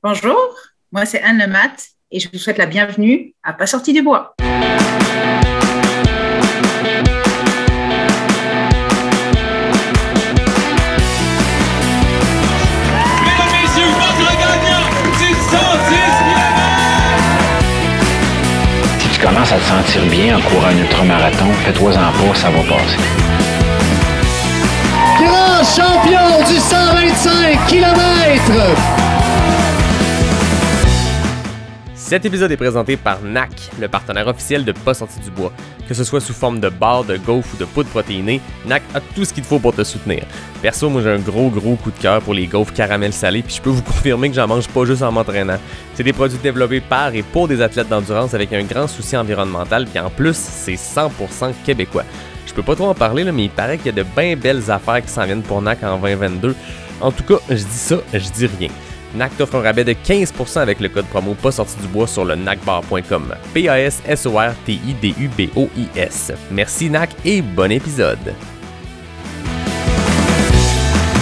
Bonjour, moi c'est Anne Lemat et je vous souhaite la bienvenue à Pas sorti du bois. Mesdames, messieurs, votre gagnant du 110 km! Si tu commences à te sentir bien en courant un ultramarathon, fais-toi-en pas, ça va passer. Grand champion du 125 km! Cet épisode est présenté par NAC, le partenaire officiel de Pas sorti du bois. Que ce soit sous forme de barres, de gaufres ou de poudre protéinée, NAC a tout ce qu'il te faut pour te soutenir. Perso, moi j'ai un gros coup de cœur pour les gaufres caramel salées, puis je peux vous confirmer que j'en mange pas juste en m'entraînant. C'est des produits développés par et pour des athlètes d'endurance avec un grand souci environnemental, puis en plus, c'est 100% québécois. Je peux pas trop en parler, là, mais il paraît qu'il y a de bien belles affaires qui s'en viennent pour NAC en 2022. En tout cas, je dis ça, je dis rien. NAC t'offre un rabais de 15% avec le code promo pas sorti du bois sur le nacbar.com. PASSORTIDUBOIS. Merci NAC et bon épisode.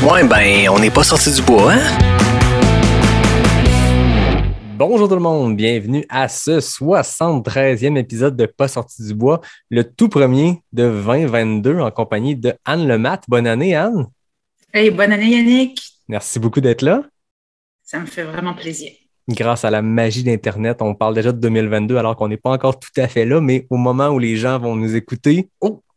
Ouais, ben, on n'est pas sorti du bois, hein? Bonjour tout le monde, bienvenue à ce 73e épisode de Pas sorti du bois, le tout premier de 2022 en compagnie de Anne Lemat. Bonne année Anne. Hey, bonne année Yannick. Merci beaucoup d'être là. Ça me fait vraiment plaisir. Grâce à la magie d'Internet, on parle déjà de 2022 alors qu'on n'est pas encore tout à fait là, mais au moment où les gens vont nous écouter,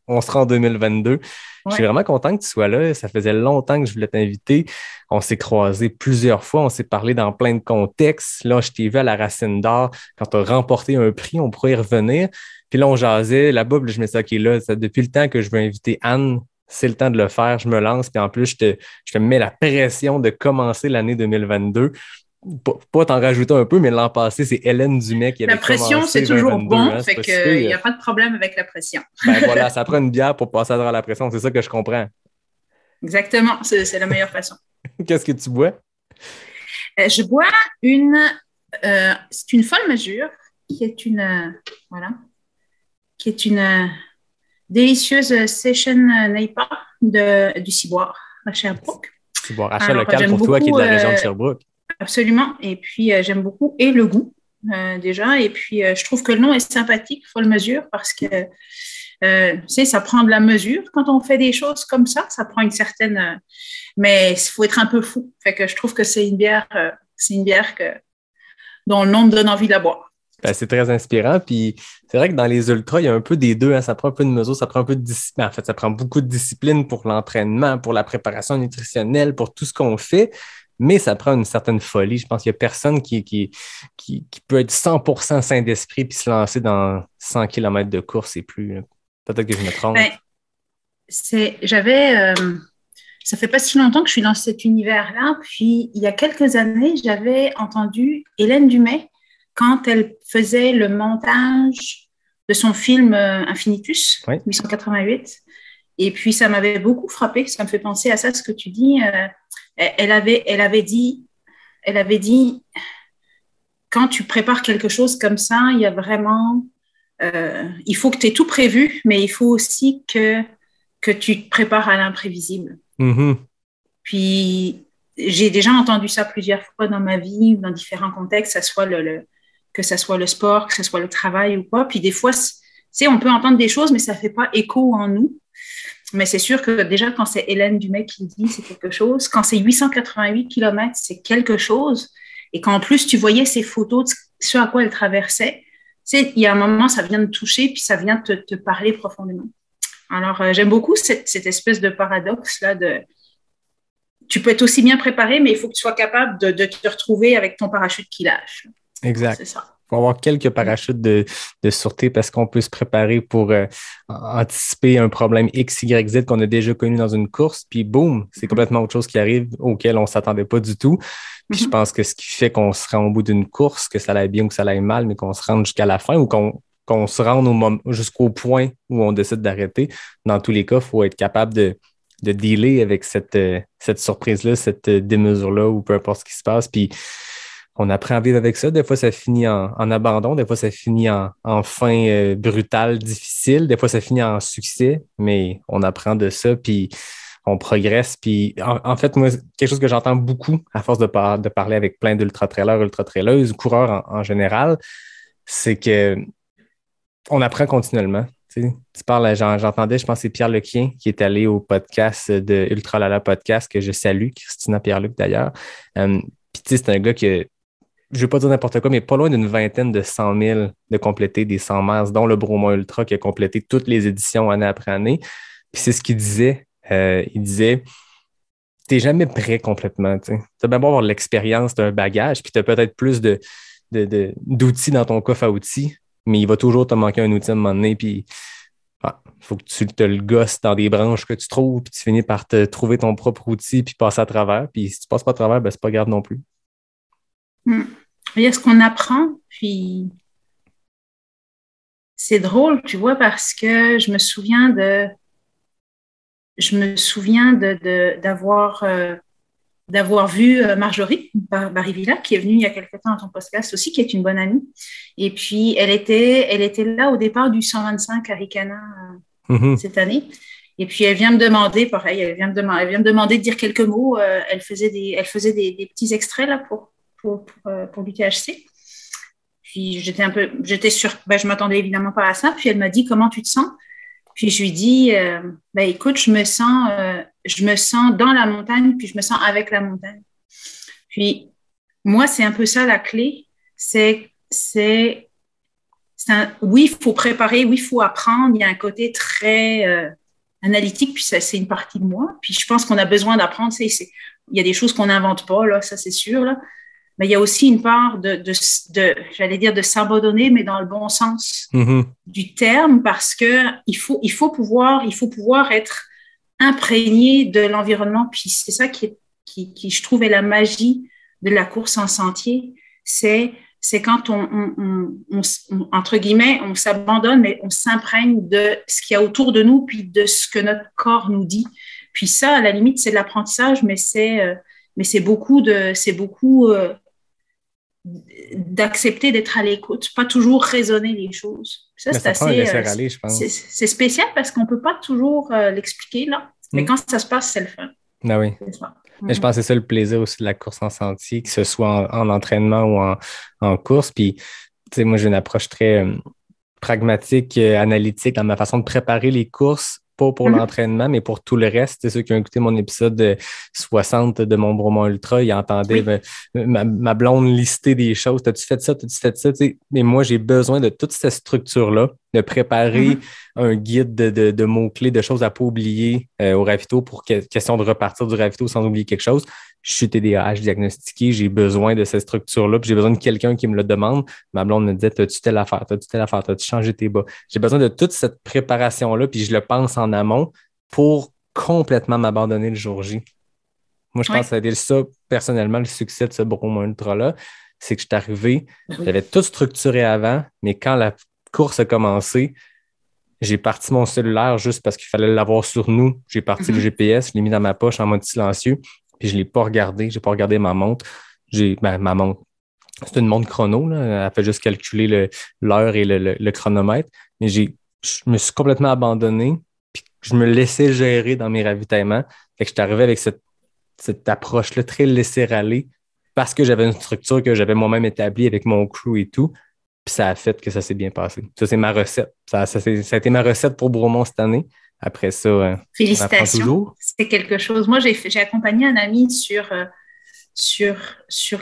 on sera en 2022. Ouais. Je suis vraiment content que tu sois là. Ça faisait longtemps que je voulais t'inviter. On s'est croisés plusieurs fois. On s'est parlé dans plein de contextes. Là, je t'ai vu à la Racine d'Or quand tu as remporté un prix. On pourrait y revenir. Puis là, on jasait. Là-bas, je me suis dit, OK, là, depuis le temps que je veux inviter Anne, c'est le temps de le faire. Je me lance. Puis en plus, je te mets la pression de commencer l'année 2022. Pas t'en rajouter un peu, mais l'an passé, c'est Hélène Dumais qui avait commencé. La pression, c'est toujours 2022, bon, hein, fait qu'il n'y a pas de problème avec la pression. Ben voilà, ça prend une bière pour passer à travers la pression, c'est ça que je comprends. Exactement, c'est la meilleure façon. Qu'est-ce que tu bois? Je bois c'est une folle mesure qui est une délicieuse Session NEIPA du Ciboire à Sherbrooke. Ciboire, achat local pour toi qui est de la région de Sherbrooke. Absolument. Et puis, j'aime beaucoup et le goût, déjà. Et puis, je trouve que le nom est sympathique, folle mesure, parce que, ça prend de la mesure. Quand on fait des choses comme ça prend une certaine... mais il faut être un peu fou. Fait que je trouve que c'est une bière dont le nom me donne envie de la boire. Ben, c'est très inspirant. Puis c'est vrai que dans les ultras, il y a un peu des deux. Hein. Ça prend un peu de mesure, ça prend un peu de discipline. En fait, ça prend beaucoup de discipline pour l'entraînement, pour la préparation nutritionnelle, pour tout ce qu'on fait. Mais ça prend une certaine folie. Je pense qu'il n'y a personne qui peut être 100% sain d'esprit puis se lancer dans 100 km de course et plus. Peut-être que je me trompe. Ben, ça fait pas si longtemps que je suis dans cet univers-là. Puis, il y a quelques années, j'avais entendu Hélène Dumais quand elle faisait le montage de son film Infinitus, 1888. Et puis, ça m'avait beaucoup frappé. Ça me fait penser à ça, ce que tu dis. Elle avait dit, quand tu prépares quelque chose comme ça, il y a vraiment, il faut que tu aies tout prévu, mais il faut aussi que tu te prépares à l'imprévisible. Mm-hmm. Puis, j'ai déjà entendu ça plusieurs fois dans ma vie, dans différents contextes, que ça soit le sport, que ce soit le travail ou quoi. Puis des fois, on peut entendre des choses, mais ça ne fait pas écho en nous. Mais c'est sûr que déjà, quand c'est Hélène Dumais qui le dit, c'est quelque chose. Quand c'est 888 km, c'est quelque chose. Et qu'en plus, tu voyais ces photos de ce à quoi elle traversait, il y a un moment, ça vient te toucher, puis ça vient te parler profondément. Alors, j'aime beaucoup cette espèce de paradoxe-là de... Tu peux être aussi bien préparé, mais il faut que tu sois capable de te retrouver avec ton parachute qui lâche. Exact. C'est ça. Il faut avoir quelques parachutes de sûreté parce qu'on peut se préparer pour anticiper un problème X, Y, Z qu'on a déjà connu dans une course, puis boum, c'est complètement autre chose qui arrive auquel on ne s'attendait pas du tout. Puis je pense que ce qui fait qu'on se rend au bout d'une course, que ça aille bien ou que ça aille mal, mais qu'on se rende jusqu'à la fin ou qu'on se rende jusqu'au point où on décide d'arrêter, dans tous les cas, il faut être capable de dealer avec cette surprise-là, cette démesure-là ou peu importe ce qui se passe. Puis on apprend à vivre avec ça. Des fois, ça finit en abandon. Des fois, ça finit en fin brutale, difficile. Des fois, ça finit en succès, mais on apprend de ça. Puis on progresse. Puis en fait, moi, quelque chose que j'entends beaucoup à force de parler avec plein d'ultra-trailers, ultra-traileuses, coureurs en général, c'est que on apprend continuellement. Tu parles, j'entendais, je pense que c'est Pierre Lequien qui est allé au podcast de Ultra Lala Podcast, que je salue, Christina Pierre-Luc d'ailleurs. Puis tu sais, c'est un gars qui, je ne veux pas dire n'importe quoi, mais pas loin d'une vingtaine de 100 000 de compléter des 100 miles, dont le Bromont Ultra qui a complété toutes les éditions année après année. Puis c'est ce qu'il disait. Il disait, tu n'es jamais prêt complètement. Tu as bien beau avoir l'expérience, tu as un bagage, puis tu as peut-être plus d'outils dans ton coffre à outils, mais il va toujours te manquer un outil à un moment donné, puis il faut que tu te le gosses dans des branches que tu trouves, puis tu finis par te trouver ton propre outil, puis passer à travers. Puis si tu passes pas à travers, ben, c'est pas grave non plus. Il y a ce qu'on apprend, puis c'est drôle, tu vois, parce que je me souviens d'avoir vu Marjorie Barivilla, qui est venue il y a quelque temps dans ton podcast aussi, qui est une bonne amie. Et puis, elle était là au départ du 125 Arikana cette année. Et puis, elle vient me demander, pareil, elle vient me demander de dire quelques mots. Elle faisait des petits extraits là pour l'UTHC. Puis, je m'attendais évidemment pas à ça. Puis, elle m'a dit, comment tu te sens? Puis, je lui dis, écoute, je me sens dans la montagne, puis je me sens avec la montagne. Puis, moi, c'est un peu ça la clé. Oui, il faut préparer, oui, il faut apprendre. Il y a un côté très analytique, puis ça, c'est une partie de moi. Puis, je pense qu'on a besoin d'apprendre. Il y a des choses qu'on n'invente pas, là, ça, c'est sûr, là. Mais il y a aussi une part j'allais dire, de s'abandonner, mais dans le bon sens du terme, parce que il faut pouvoir être imprégné de l'environnement. Puis c'est ça qui je trouve, est la magie de la course en sentier. C'est quand on entre guillemets, on s'abandonne, mais on s'imprègne de ce qu'il y a autour de nous, puis de ce que notre corps nous dit. Puis ça, à la limite, c'est de l'apprentissage, mais c'est beaucoup d'accepter d'être à l'écoute, pas toujours raisonner les choses. Ça, c'est assez... je pense. C'est spécial parce qu'on peut pas toujours l'expliquer, là. Mais quand ça se passe, c'est le fun. Ah oui. Mais je pense que c'est ça le plaisir aussi de la course en sentier, que ce soit en entraînement ou en course. Puis, tu sais, moi, j'ai une approche très pragmatique, analytique dans ma façon de préparer les courses, pas pour l'entraînement, mais pour tout le reste. C'est ceux qui ont écouté mon épisode 60 de mon Bromont Ultra, ils entendaient ma blonde lister des choses. T'as-tu fait ça? T'as-tu fait ça? T'sais, mais moi, j'ai besoin de toute cette structure-là, de préparer un guide de mots-clés, de choses à ne pas oublier au ravito pour question de repartir du ravito sans oublier quelque chose. Je suis TDAH diagnostiqué, j'ai besoin de cette structure-là, puis j'ai besoin de quelqu'un qui me le demande. Ma blonde me disait, t'as-tu telle affaire, t'as-tu changé tes bas? J'ai besoin de toute cette préparation-là, puis je le pense en amont pour complètement m'abandonner le jour J. Moi, je pense que ça a été ça, personnellement, le succès de ce Bromont Ultra-là, c'est que je suis arrivé, j'avais tout structuré avant, mais quand la course a commencé, j'ai parti mon cellulaire juste parce qu'il fallait l'avoir sur nous. J'ai parti le GPS, je l'ai mis dans ma poche en mode silencieux. Puis je ne l'ai pas regardé. Je n'ai pas regardé ma montre. Ma montre, c'est une montre chrono. Là. Elle fait juste calculer l'heure et le chronomètre. Mais je me suis complètement abandonné. Puis je me laissais gérer dans mes ravitaillements. Fait que je suis arrivé avec cette approche-là très laisser-aller parce que j'avais une structure que j'avais moi-même établie avec mon crew et tout. Puis ça a fait que ça s'est bien passé. Ça, c'est ma recette. Ça a été ma recette pour Bromont cette année. Après ça, félicitations. C'est quelque chose. Moi, j'ai accompagné un ami sur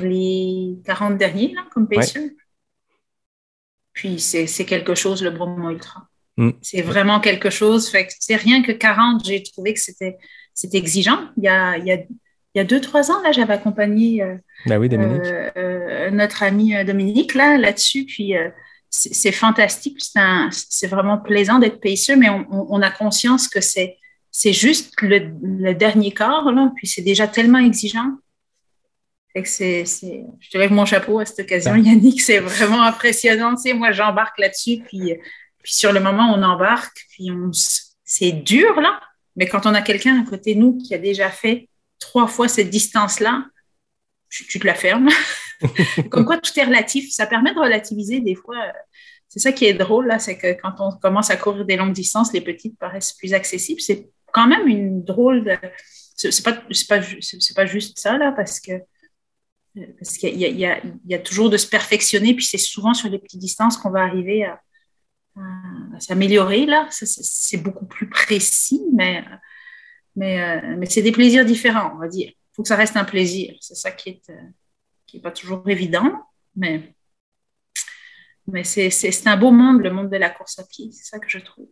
les 40 derniers, là, comme pacer. Ouais. Puis, c'est quelque chose, le Bromont Ultra. C'est vraiment quelque chose. Fait que, rien que 40, j'ai trouvé que c'était exigeant. Il y a 2-3 ans, là, j'avais accompagné notre ami Dominique là-dessus. Puis, c'est fantastique, c'est vraiment plaisant d'être pacer, mais on a conscience que c'est juste le dernier quart, là, puis c'est déjà tellement exigeant. Fait que je te lève mon chapeau à cette occasion, Yannick, c'est vraiment impressionnant. Tu sais, moi, j'embarque là-dessus, puis sur le moment, on embarque, puis c'est dur, là, mais quand on a quelqu'un à côté de nous qui a déjà fait 3 fois cette distance-là, tu te la fermes. Comme quoi, tout est relatif. Ça permet de relativiser des fois. C'est ça qui est drôle, là, c'est que quand on commence à courir des longues distances, les petites paraissent plus accessibles. C'est quand même une drôle de... C'est pas juste ça, là, parce qu'il y a toujours de se perfectionner, puis c'est souvent sur les petites distances qu'on va arriver à s'améliorer, là. C'est beaucoup plus précis, mais c'est des plaisirs différents, on va dire. Il faut que ça reste un plaisir. C'est ça qui est pas toujours évident, mais c'est un beau monde, le monde de la course à pied. C'est ça que je trouve.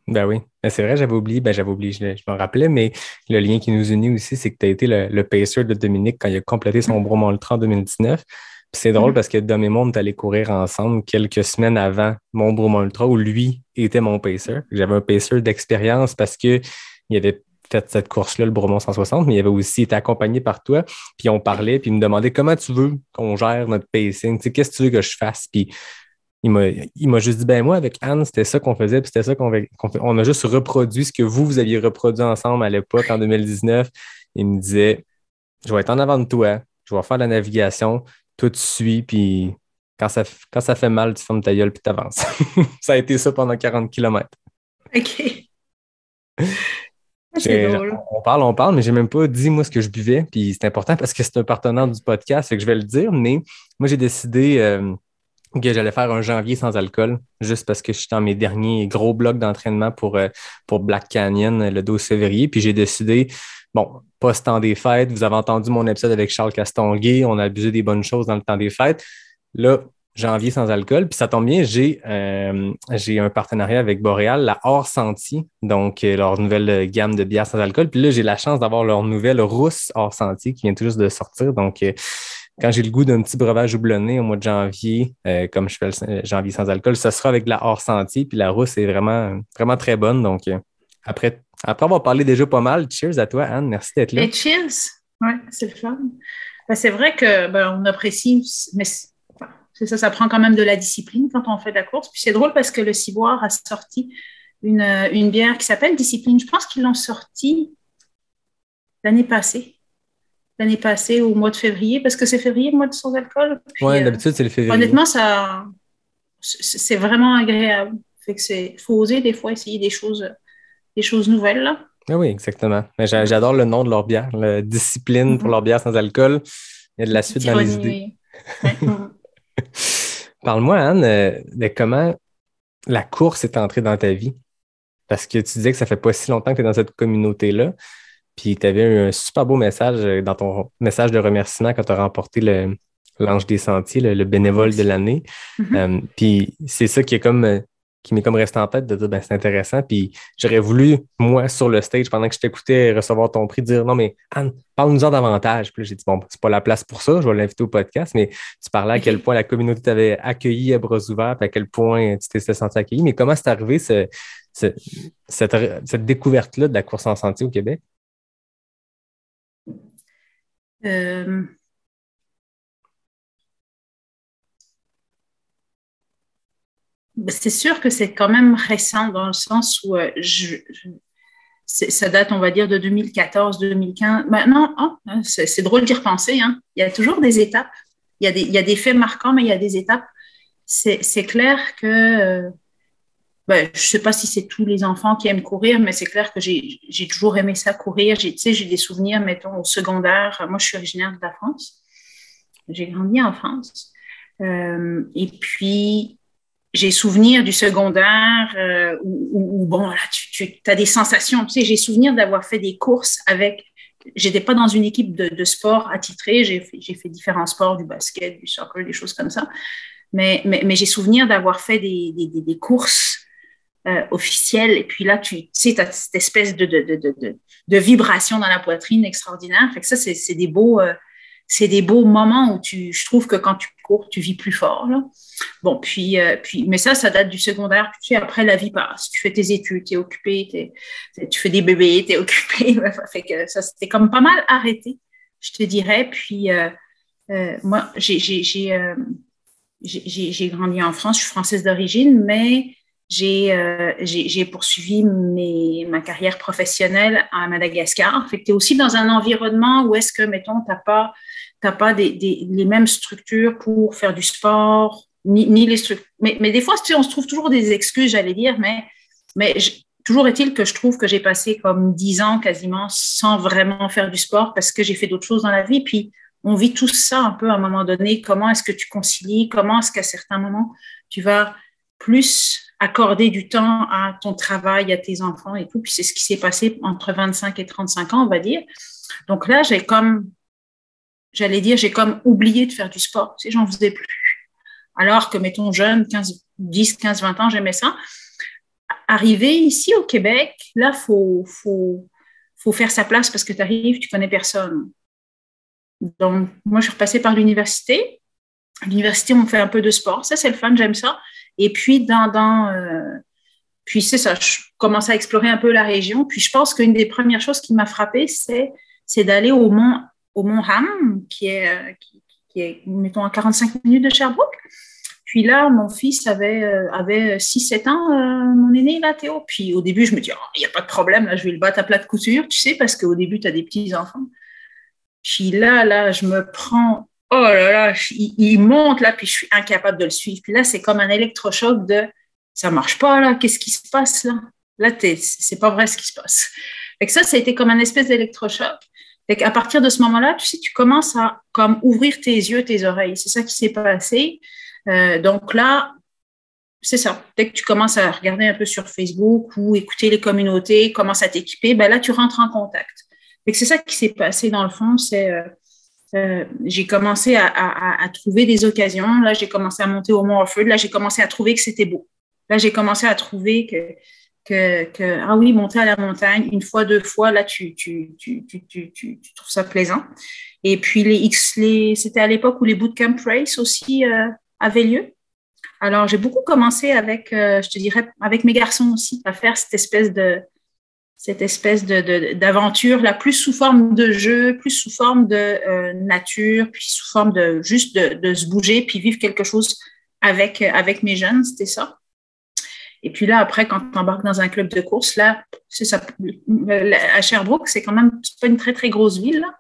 Ben oui, c'est vrai, j'avais oublié, je m'en rappelais, mais le lien qui nous unit aussi, c'est que tu as été le pacer de Dominique quand il a complété son Bromont Ultra en 2019. Puis c'est drôle parce que Dom et moi, on est allés courir ensemble quelques semaines avant mon Bromont Ultra où lui était mon pacer. J'avais un pacer d'expérience parce qu'il avait fait cette course-là, le Bromont 160, mais il avait aussi été accompagné par toi. Puis on parlait, puis il me demandait comment tu veux qu'on gère notre pacing, tu sais, qu'est-ce que tu veux que je fasse? Puis il m'a juste dit, ben moi, avec Anne, c'était ça qu'on faisait, puis c'était ça qu'on fait. On a juste reproduit ce que vous aviez reproduit ensemble à l'époque, en 2019. Il me disait, je vais être en avant de toi, je vais faire la navigation, toi tu suis, puis quand ça fait mal, tu fermes ta gueule, puis tu avances. Ça a été ça pendant 40 km. OK. C'est drôle. On parle, mais j'ai même pas dit moi ce que je buvais, puis c'est important parce que c'est un partenaire du podcast, fait que je vais le dire, mais moi j'ai décidé que j'allais faire un janvier sans alcool, juste parce que je suis dans mes derniers gros blocs d'entraînement pour Black Canyon le 12 février. Puis j'ai décidé, bon, pas ce temps des fêtes, vous avez entendu mon épisode avec Charles Castonguay, on a abusé des bonnes choses dans le temps des fêtes. Là, janvier sans alcool, puis ça tombe bien, j'ai un partenariat avec Boréal, la Hors Sentier, donc leur nouvelle gamme de bières sans alcool. Puis là, j'ai la chance d'avoir leur nouvelle rousse Hors Sentier qui vient tout juste de sortir, donc... quand j'ai le goût d'un petit breuvage houblonné au mois de janvier, comme je fais le janvier sans alcool, ça sera avec la hors sentier. Puis la rousse est vraiment, vraiment très bonne. Donc, après avoir parlé déjà pas mal, cheers à toi, Anne. Merci d'être là. Et cheers! Oui, c'est le fun. Ben, c'est vrai qu'on apprécie, mais c'est ça prend quand même de la discipline quand on fait de la course. Puis c'est drôle parce que le Ciboire a sorti une bière qui s'appelle Discipline. Je pense qu'ils l'ont sortie l'année passée au mois de février, parce que c'est février, le mois de sans alcool. Oui, d'habitude, c'est le février. Honnêtement, c'est vraiment agréable. Fait que faut oser des fois essayer des choses nouvelles, là. Ah oui, exactement. Mais j'adore le nom de leur bière, la Discipline pour leur bière sans alcool. Il y a de la suite dans les idées. Ouais. Parle-moi, Anne, de comment la course est entrée dans ta vie. Parce que tu disais que ça fait pas si longtemps que tu es dans cette communauté-là. Puis tu avais eu un super beau message dans ton message de remerciement quand tu as remporté l'Ange des Sentiers, le bénévole de l'année. Puis c'est ça qui m'est comme resté en tête de dire, ben c'est intéressant. Puis j'aurais voulu, moi, sur le stage, pendant que je t'écoutais recevoir ton prix, dire, non, mais Anne, parle-nous-en davantage. Puis là, j'ai dit, bon, c'est pas la place pour ça, je vais l'inviter au podcast, mais tu parlais à quel point la communauté t'avait accueilli à bras ouverts, puis à quel point tu t'es senti accueilli. Mais comment c'est arrivé cette découverte-là de la course en sentier au Québec? C'est sûr que c'est quand même récent dans le sens où ça date, on va dire, de 2014, 2015. Maintenant, c'est drôle d'y repenser. Hein. Il y a toujours des étapes. Il y a des faits marquants, mais il y a des étapes. C'est clair que... je ne sais pas si c'est tous les enfants qui aiment courir, mais c'est clair que j'ai toujours aimé ça courir. J'ai des souvenirs, mettons, au secondaire. Moi, je suis originaire de la France. J'ai grandi en France. Et puis, j'ai souvenir du secondaire où bon, là, tu as des sensations. Tu sais, j'ai souvenir d'avoir fait des courses avec... J'étais pas dans une équipe de sport attitrée. J'ai fait différents sports, du basket, du soccer, des choses comme ça. Mais j'ai souvenir d'avoir fait des courses officielle. Et puis là, tu sais, tu as cette espèce de vibration dans la poitrine extraordinaire. Fait que ça, c'est des beaux moments où je trouve que quand tu cours, tu vis plus fort, là. Bon, mais ça date du secondaire. Tu sais, après, la vie passe. Tu fais tes études, tu es occupé, tu fais des bébés, tu es occupé. Fait que ça, c'était comme pas mal arrêté, je te dirais. Puis, moi, j'ai grandi en France. Je suis française d'origine, mais j'ai poursuivi ma carrière professionnelle à Madagascar. Fait que tu es aussi dans un environnement où est-ce que, mettons, tu n'as pas les mêmes structures pour faire du sport, ni les structures. Mais des fois, tu sais, on se trouve toujours des excuses, j'allais dire, mais toujours est-il que je trouve que j'ai passé comme 10 ans quasiment sans vraiment faire du sport parce que j'ai fait d'autres choses dans la vie. Puis, on vit tout ça un peu à un moment donné. Comment est-ce que tu concilies? Comment est-ce qu'à certains moments, tu vas plus accorder du temps à ton travail, à tes enfants et tout? Puis c'est ce qui s'est passé entre 25 et 35 ans, on va dire. Donc là, j'ai comme oublié de faire du sport. Tu sais, j'en faisais plus. Alors que, mettons, jeune, 10, 15, 20 ans, j'aimais ça. Arrivé ici au Québec, là, faut faire sa place parce que tu arrives, tu connais personne. Donc, moi, je suis repassée par l'université. À l'université, on fait un peu de sport. Ça, c'est le fun, j'aime ça. Et puis, puis c'est ça, je commence à explorer un peu la région. Puis, je pense qu'une des premières choses qui m'a frappée, c'est d'aller au mont Ham, qui est, mettons, à 45 minutes de Sherbrooke. Puis là, mon fils avait 6-7 ans, mon aîné, là, Théo. Puis au début, je me dis, il n'y a pas de problème, là, je vais le battre à plat de couture, tu sais, parce qu'au début, tu as des petits-enfants. Puis là, je me prends, oh là là, il monte là, puis je suis incapable de le suivre. Puis là, c'est comme un électrochoc de, ça marche pas là, qu'est-ce qui se passe là? Là, c'est pas vrai ce qui se passe. Fait que ça a été comme un espèce d'électrochoc. Fait qu'à partir de ce moment-là, tu sais, tu commences à comme ouvrir tes yeux, tes oreilles. C'est ça qui s'est passé. Donc là, c'est ça. Dès que tu commences à regarder un peu sur Facebook ou écouter les communautés, commences à t'équiper, ben là, tu rentres en contact. Et c'est ça qui s'est passé dans le fond, j'ai commencé à trouver des occasions. Là, j'ai commencé à monter au Mont Offord. Là, j'ai commencé à trouver que c'était beau. Là, j'ai commencé à trouver ah oui, monter à la montagne, 1 fois, 2 fois, là, tu trouves ça plaisant. Et puis, c'était à l'époque où les bootcamp race aussi avaient lieu. Alors, j'ai beaucoup commencé avec, je te dirais, avec mes garçons aussi, à faire cette espèce d'aventure, là, plus sous forme de jeu, plus sous forme de nature, puis sous forme de juste de se bouger, puis vivre quelque chose avec mes jeunes, c'était ça. Et puis là, après, quand tu embarques dans un club de course, là, c'est ça, à Sherbrooke, c'est quand même pas une très, très grosse ville, là.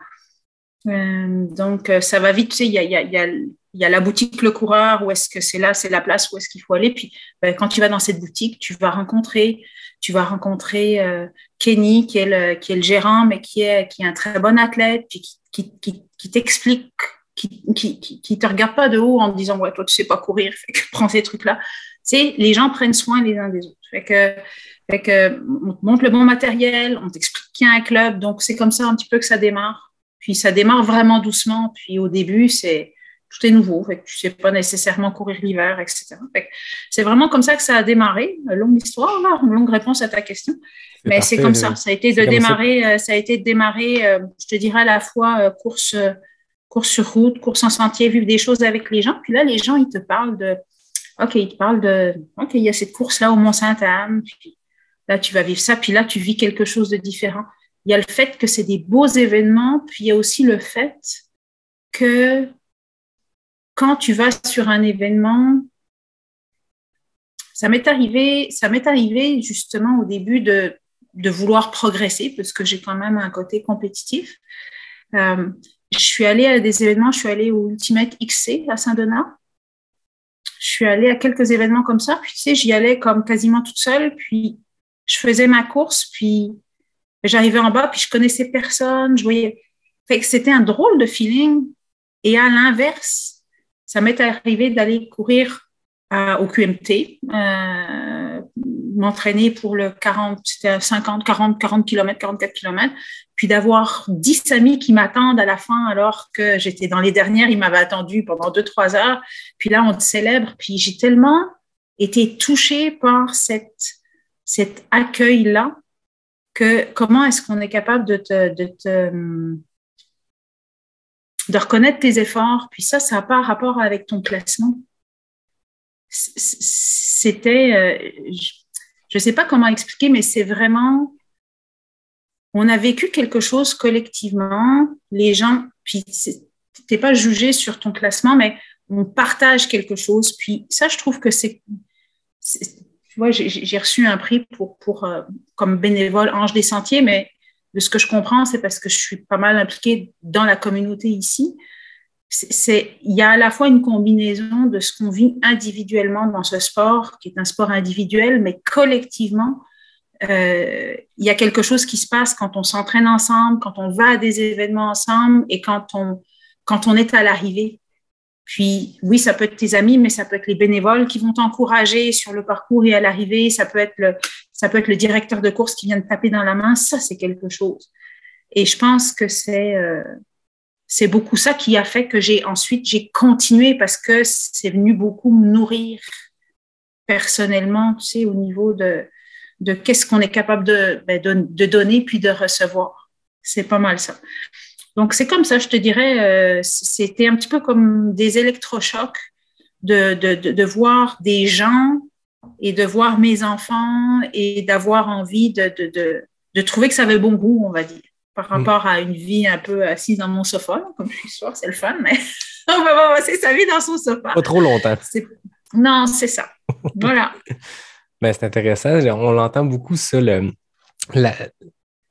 Donc, ça va vite, tu sais, il y a la boutique Le Coureur, où est-ce que c'est la place où est-ce qu'il faut aller. Puis, quand tu vas dans cette boutique, tu vas rencontrer Kenny, qui est le gérant, mais qui est un très bon athlète, puis qui t'explique, qui te regarde pas de haut en te disant, ouais, toi, tu sais pas courir, fait que prends ces trucs-là. Tu sais, les gens prennent soin les uns des autres. Fait que on te montre le bon matériel, on t'explique qu'il y a un club. Donc, c'est comme ça un petit peu que ça démarre. Puis, ça démarre vraiment doucement. Puis, au début, tout est nouveau. Fait que tu sais pas nécessairement courir l'hiver, etc. Fait que c'est vraiment comme ça que ça a démarré. Longue histoire, là, une longue réponse à ta question. Mais parfait, c'est comme ça. Ça a été de démarrer, je te dirais à la fois course sur route, course en sentier, vivre des choses avec les gens. Puis là, les gens, ils te parlent OK, il y a cette course-là au Mont-Sainte-Anne. Puis là, tu vas vivre ça. Puis là, tu vis quelque chose de différent. Il y a le fait que c'est des beaux événements. Puis il y a aussi le fait que quand tu vas sur un événement, ça m'est arrivé justement au début de vouloir progresser parce que j'ai quand même un côté compétitif. Je suis allée à des événements, je suis allée au Ultimate XC à Saint-Donat. Je suis allée à quelques événements comme ça, puis tu sais, j'y allais comme quasiment toute seule, puis je faisais ma course, puis j'arrivais en bas, puis je connaissais personne, je voyais... Fait que c'était un drôle de feeling. Et à l'inverse, ça m'est arrivé d'aller courir au QMT, m'entraîner pour le 40 km, 44 km, puis d'avoir 10 amis qui m'attendent à la fin alors que j'étais dans les dernières, ils m'avaient attendu pendant 2-3 heures, puis là, on te célèbre, puis j'ai tellement été touchée par cet accueil-là que comment est-ce qu'on est capable de reconnaître tes efforts, puis ça n'a pas rapport avec ton classement. C'était, je ne sais pas comment expliquer, mais c'est vraiment, on a vécu quelque chose collectivement, les gens, puis tu n'es pas jugé sur ton classement, mais on partage quelque chose, puis ça, je trouve que tu vois, j'ai reçu un prix comme bénévole Ange des Sentiers, mais de ce que je comprends, c'est parce que je suis pas mal impliquée dans la communauté ici. Il y a à la fois une combinaison de ce qu'on vit individuellement dans ce sport, qui est un sport individuel, mais collectivement, il y a quelque chose qui se passe quand on s'entraîne ensemble, quand on va à des événements ensemble et quand on est à l'arrivée. Puis, oui, ça peut être tes amis, mais ça peut être les bénévoles qui vont t'encourager sur le parcours et à l'arrivée. Ça peut être le directeur de course qui vient te taper dans la main. Ça, c'est quelque chose. Et je pense que c'est beaucoup ça qui a fait que j'ai continué parce que c'est venu beaucoup me nourrir personnellement, tu sais, au niveau de qu'est-ce qu'on est capable de donner puis de recevoir. C'est pas mal ça. Donc, c'est comme ça, je te dirais, c'était un petit peu comme des électrochocs de voir des gens et de voir mes enfants et d'avoir envie de trouver que ça avait bon goût, on va dire, par rapport à une vie un peu assise dans mon sofa, là, comme je suis ce soir, c'est le fun, mais on va pas passer sa vie dans son sofa. Pas trop longtemps. Non, c'est ça. Voilà. Ben, c'est intéressant. On l'entend beaucoup, ça,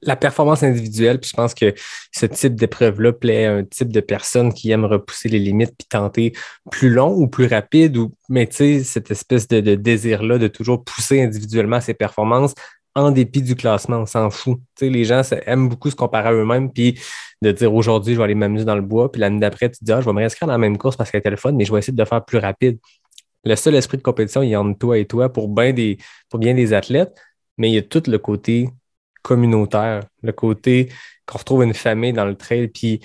la performance individuelle. Puis je pense que ce type d'épreuve-là plaît à un type de personne qui aime repousser les limites puis tenter plus long ou plus rapide. Mais tu sais, cette espèce de désir-là de toujours pousser individuellement ses performances en dépit du classement, on s'en fout. Tu sais, les gens aiment beaucoup se comparer à eux-mêmes puis de dire aujourd'hui, je vais aller m'amuser dans le bois. Puis l'année d'après, tu te dis, je vais me réinscrire dans la même course parce qu'elle était le fun, mais je vais essayer de le faire plus rapide. Le seul esprit de compétition, il y a entre toi et toi pour bien des athlètes, mais il y a tout le côté communautaire, le côté qu'on retrouve une famille dans le trail. Puis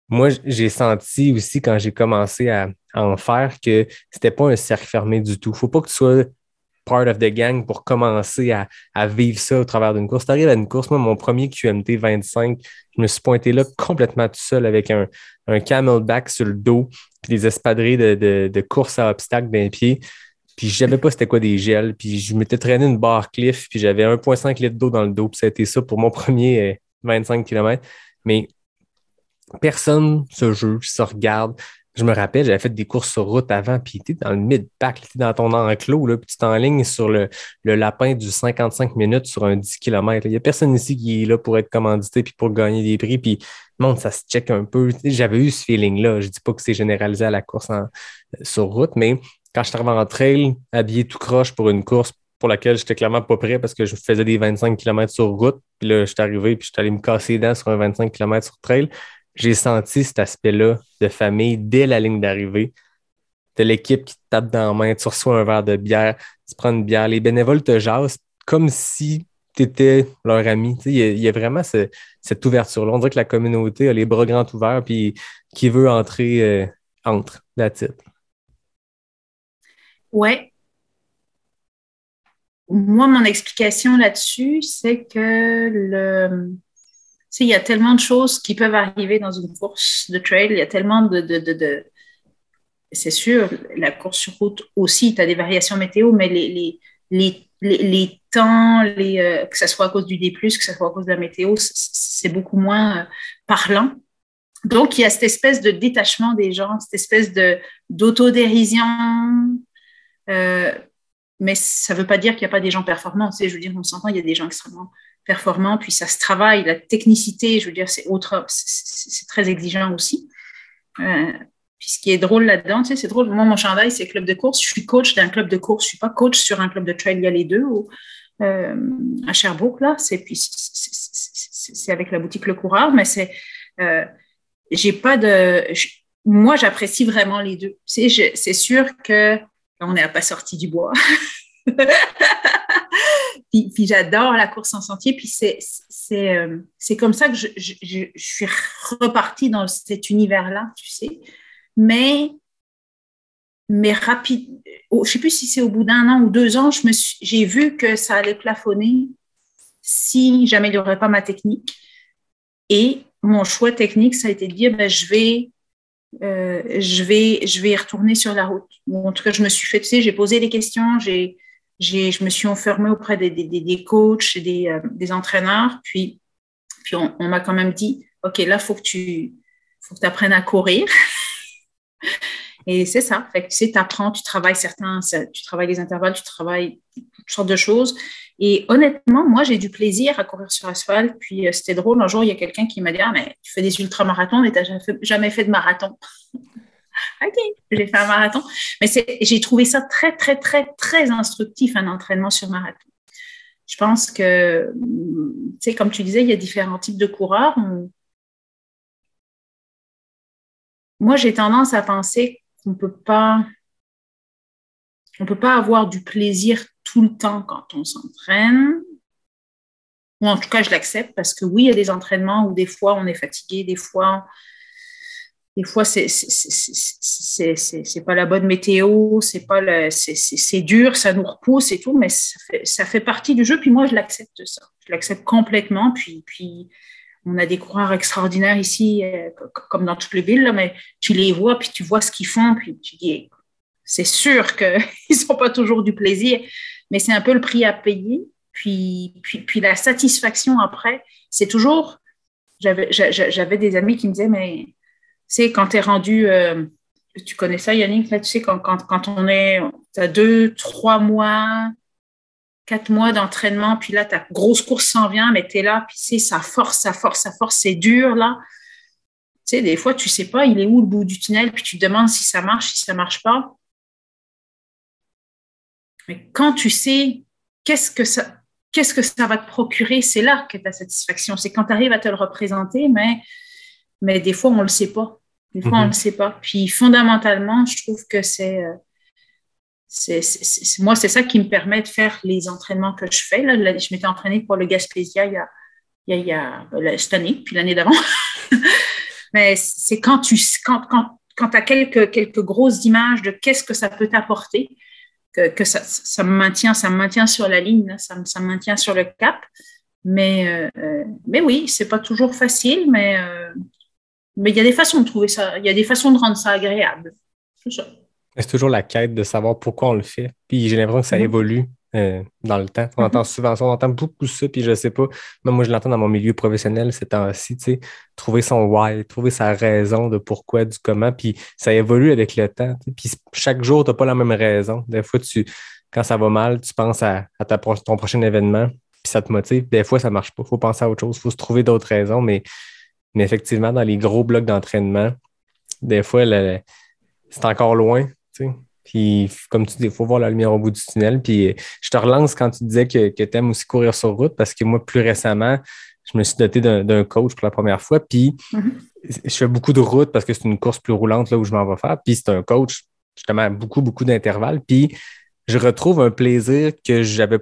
moi, j'ai senti aussi quand j'ai commencé à en faire que c'était pas un cercle fermé du tout. Faut pas que tu sois part of the gang pour commencer à vivre ça au travers d'une course. Tu arrives à une course, moi, mon premier QMT 25, je me suis pointé là complètement tout seul avec un camelback sur le dos puis des espadrilles de course à obstacles d'un pied. Puis je savais pas c'était quoi des gels. Puis je m'étais traîné une barre Cliff, puis j'avais 1,5 litre d'eau dans le dos. Puis ça a été ça pour mon premier 25 km. Mais personne se juge, se regarde. Je me rappelle, j'avais fait des courses sur route avant, puis tu es dans le mid-pack, tu es dans ton enclos, là, puis tu t'enlignes sur le lapin du 55 minutes sur un 10 km. Il n'y a personne ici qui est là pour être commandité puis pour gagner des prix. Puis le monde, ça se check un peu. J'avais eu ce feeling-là. Je ne dis pas que c'est généralisé à la course sur route, mais quand je suis arrivé en trail, habillé tout croche pour une course pour laquelle j'étais clairement pas prêt parce que je faisais des 25 km sur route, puis là, je suis arrivé puis je suis allé me casser les dents sur un 25 km sur trail. J'ai senti cet aspect-là de famille dès la ligne d'arrivée. De l'équipe qui te tape dans la main, tu reçois un verre de bière, tu prends une bière, les bénévoles te jasent comme si tu étais leur ami. Tu sais, il y a vraiment cette ouverture-là. On dirait que la communauté a les bras grands ouverts, puis qui veut entrer, entre. That's it. Ouais. Moi, mon explication là-dessus, c'est que tu sais, il y a tellement de choses qui peuvent arriver dans une course de trail. Il y a tellement de... C'est sûr, la course sur route aussi, tu as des variations météo, mais les temps, que ce soit à cause du D+, que ce soit à cause de la météo, c'est beaucoup moins parlant. Donc, il y a cette espèce de détachement des gens, cette espèce d'autodérision. Mais ça ne veut pas dire qu'il n'y a pas des gens performants. Tu sais, je veux dire, on s'entend, il y a des gens extrêmement performants, puis ça se travaille, la technicité, je veux dire, c'est très exigeant aussi. Puis ce qui est drôle là-dedans, tu sais, c'est drôle. Moi, mon chandail, c'est club de course. Je suis coach d'un club de course. Je ne suis pas coach sur un club de trail. Il y a les deux à Sherbrooke, là. C'est avec la boutique Le Coureur, mais j'ai pas de... Moi, j'apprécie vraiment les deux. Tu sais, c'est sûr que on n'est pas sorti du bois. puis j'adore la course en sentier. Puis c'est comme ça que je suis repartie dans cet univers-là, tu sais. Mais rapide, je ne sais plus si c'est au bout d'1 an ou 2 ans, j'ai vu que ça allait plafonner si j'améliorais pas ma technique. Et mon choix technique, ça a été de dire, je vais y retourner sur la route. Ou en tout cas, je me suis fait, tu sais, j'ai posé des questions, je me suis enfermée auprès des coachs et des entraîneurs, puis on m'a quand même dit, OK, là, faut que tu apprennes à courir. Et c'est ça. Fait que, tu sais, t'apprends, tu travailles les intervalles, tu travailles toutes sortes de choses. Et honnêtement, moi, j'ai du plaisir à courir sur asphalte. Puis c'était drôle. Un jour, il y a quelqu'un qui m'a dit, mais tu fais des ultramarathons, mais tu n'as jamais fait de marathon. OK, j'ai fait un marathon. Mais j'ai trouvé ça très, très, très, très instructif, un entraînement sur marathon. Je pense que, tu sais, comme tu disais, il y a différents types de coureurs. Moi, j'ai tendance à penser qu'on peut pas avoir du plaisir tout le temps quand on s'entraîne. Ou en tout cas, je l'accepte parce que oui, il y a des entraînements où des fois on est fatigué, des fois c'est pas la bonne météo, c'est dur, ça nous repousse et tout, mais ça fait partie du jeu. Puis moi, je l'accepte ça, je l'accepte complètement. Puis on a des coureurs extraordinaires ici, comme dans toutes les villes, là, mais tu les vois, puis tu vois ce qu'ils font, puis tu dis, c'est sûr qu'ils sont pas toujours du plaisir, mais c'est un peu le prix à payer. Puis la satisfaction après, c'est toujours. J'avais des amis qui me disaient, mais tu sais, quand tu es rendu, tu connais ça, Yannick, là, tu sais, quand on est, tu as 2, 3 mois, 4 mois d'entraînement, puis là, ta grosse course s'en vient, mais tu es là, puis tu sais, ça force, c'est dur, là. Tu sais, des fois, tu sais pas, il est où le bout du tunnel, puis tu te demandes si ça marche pas. Mais quand tu sais qu'est-ce que ça va te procurer, c'est là que ta satisfaction. C'est quand tu arrives à te le représenter, mais des fois, on ne le sait pas. Des fois, on ne le sait pas. Puis, fondamentalement, je trouve que moi, c'est ça qui me permet de faire les entraînements que je fais. Là, je m'étais entraînée pour le Gaspésia il y a cette année, puis l'année d'avant. Mais c'est quand tu as quelques grosses images de qu'est-ce que ça peut t'apporter, que ça me maintient sur la ligne, là, ça me maintient sur le cap. Mais oui, c'est pas toujours facile, mais il y a des façons de trouver ça, il y a des façons de rendre ça agréable. C'est ça. C'est toujours la quête de savoir pourquoi on le fait. Puis j'ai l'impression que ça évolue dans le temps. On entend souvent ça, on entend beaucoup ça, puis je sais pas. Même moi, je l'entends dans mon milieu professionnel ces temps-ci, tu sais, trouver son why, trouver sa raison de pourquoi, du comment, puis ça évolue avec le temps. Puis chaque jour, tu n'as pas la même raison. Des fois, quand ça va mal, tu penses à ton prochain événement, puis ça te motive. Des fois, ça marche pas. Il faut penser à autre chose, il faut se trouver d'autres raisons, mais effectivement, dans les gros blocs d'entraînement, des fois, c'est encore loin. Puis, comme tu dis, il faut voir la lumière au bout du tunnel. Puis, je te relance quand tu disais que tu aimes aussi courir sur route parce que moi, plus récemment, je me suis doté d'un coach pour la première fois. Puis, je fais beaucoup de route parce que c'est une course plus roulante là où je m'en vais faire. Puis, c'est un coach, justement, beaucoup, beaucoup d'intervalles. Puis, je retrouve un plaisir que j'avais.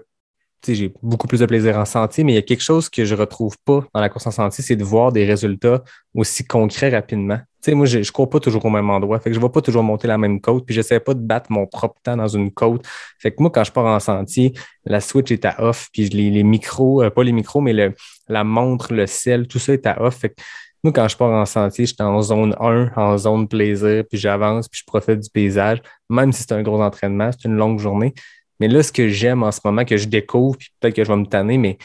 J'ai beaucoup plus de plaisir en sentier, mais il y a quelque chose que je ne retrouve pas dans la course en sentier, c'est de voir des résultats aussi concrets rapidement. Moi, je ne cours pas toujours au même endroit, fait que je ne vais pas toujours monter la même côte, puis je n'essaie pas de battre mon propre temps dans une côte. Fait que moi, quand je pars en sentier, la switch est à off, puis les micros, pas les micros, mais la montre, le sel, tout ça est à off. Fait que moi, quand je pars en sentier, je suis en zone 1, en zone plaisir, puis j'avance, puis je profite du paysage, même si c'est un gros entraînement, c'est une longue journée. Mais là, ce que j'aime en ce moment, que je découvre, puis peut-être que je vais me tanner, mais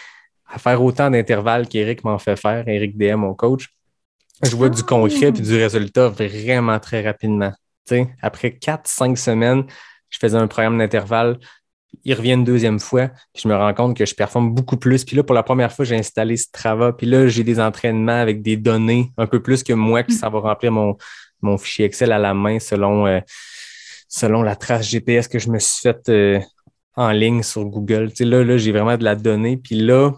à faire autant d'intervalles qu'Éric m'en fait faire, Éric DM, mon coach, je vois du concret puis du résultat vraiment très rapidement. Après 4-5 semaines, je faisais un programme d'intervalle, il revient une deuxième fois, puis je me rends compte que je performe beaucoup plus. Puis là, pour la première fois, j'ai installé Strava, puis là, j'ai des entraînements avec des données un peu plus que moi, qui ça va remplir mon fichier Excel à la main selon la trace GPS que je me suis faite en ligne sur Google. Là, j'ai vraiment de la donnée. Puis là,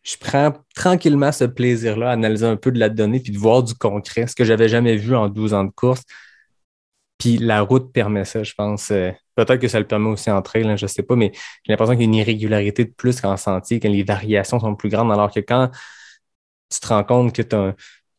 je prends tranquillement ce plaisir-là à analyser un peu de la donnée puis de voir du concret, ce que je n'avais jamais vu en 12 ans de course. Puis la route permet ça, je pense. Peut-être que ça le permet aussi en trail, hein, je ne sais pas, mais j'ai l'impression qu'il y a une irrégularité de plus qu'en sentier, que les variations sont plus grandes, alors que quand tu te rends compte que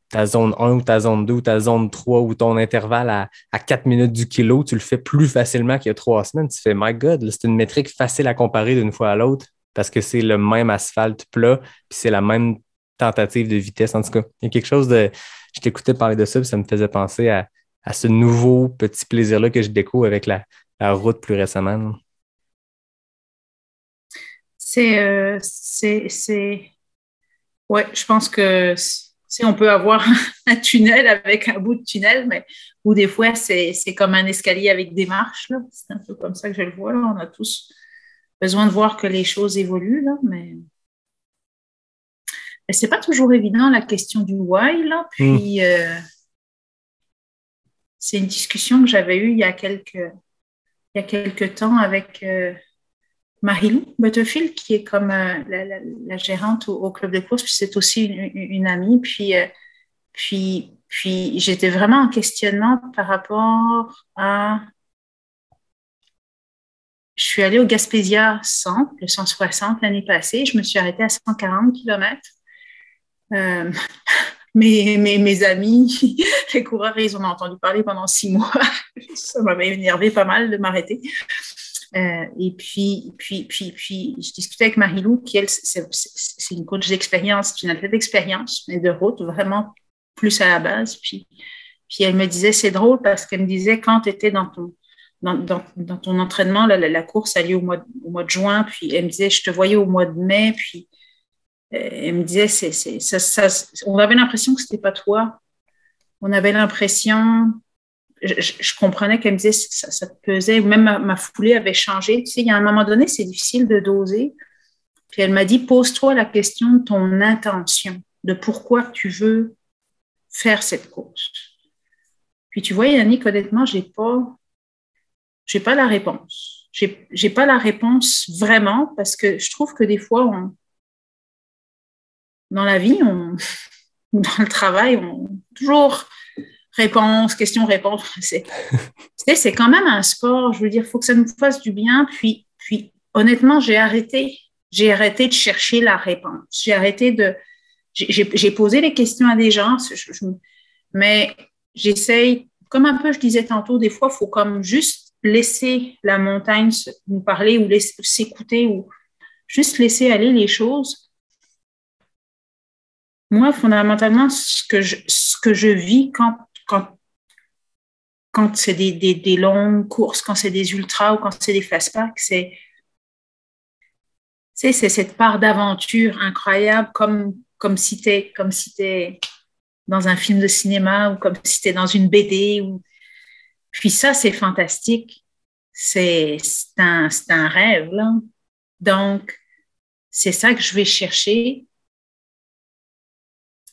ta zone 1 ou ta zone 2 ou ta zone 3 ou ton intervalle à 4 minutes du kilo, tu le fais plus facilement qu'il y a 3 semaines. Tu fais, my God, là, c'est une métrique facile à comparer d'une fois à l'autre parce que c'est le même asphalte plat puis c'est la même tentative de vitesse. En tout cas, il y a quelque chose de... Je t'écoutais parler de ça puis ça me faisait penser à ce nouveau petit plaisir-là que je découvre avec la route plus récemment. Ouais, je pense que on peut avoir un tunnel avec un bout de tunnel, mais ou des fois, c'est comme un escalier avec des marches. Là. C'est un peu comme ça que je le vois. Là. On a tous besoin de voir que les choses évoluent, là, mais c'est pas toujours évident la question du why. Là. Puis, c'est une discussion que j'avais eue il y a quelques temps avec Marie-Lou Butterfield, qui est comme la gérante au club de course, puis c'est aussi une amie. Puis j'étais vraiment en questionnement par rapport à... Je suis allée au Gaspésia 100, le 160 l'année passée. Je me suis arrêtée à 140 km. Mes amis, les coureurs, ils en ont entendu parler pendant 6 mois. Ça m'avait énervé pas mal de m'arrêter. Et puis, je discutais avec Marie-Lou, qui, elle, c'est une coach d'expérience, c'est une athlète d'expérience, mais de route, vraiment plus à la base. Puis elle me disait, c'est drôle parce qu'elle me disait, quand tu étais dans ton entraînement, la course a lieu au mois de juin, puis elle me disait, je te voyais au mois de mai, puis elle me disait, on avait l'impression que c'était pas toi. On avait l'impression, je comprenais qu'elle me disait, ça te pesait, même ma foulée avait changé. Tu sais, il y a un moment donné, c'est difficile de doser. Puis elle m'a dit, pose-toi la question de ton intention, de pourquoi tu veux faire cette course. Puis tu vois, Yannick, honnêtement, j'ai pas la réponse. J'ai pas la réponse vraiment parce que je trouve que des fois, dans la vie, dans le travail, on toujours réponse, question, réponse. C'est quand même un sport. Je veux dire, il faut que ça nous fasse du bien. Puis honnêtement, j'ai arrêté de chercher la réponse. J'ai posé les questions à des gens, mais j'essaye, comme un peu je disais tantôt, des fois, il faut comme juste laisser la montagne nous parler ou s'écouter ou juste laisser aller les choses. Moi, fondamentalement, ce que je vis quand c'est des longues courses, quand c'est des ultras ou quand c'est des fast-packs, c'est cette part d'aventure incroyable, comme si t'es dans un film de cinéma ou comme si t'es dans une BD. Puis ça, c'est fantastique. C'est un rêve, là. Donc, c'est ça que je vais chercher.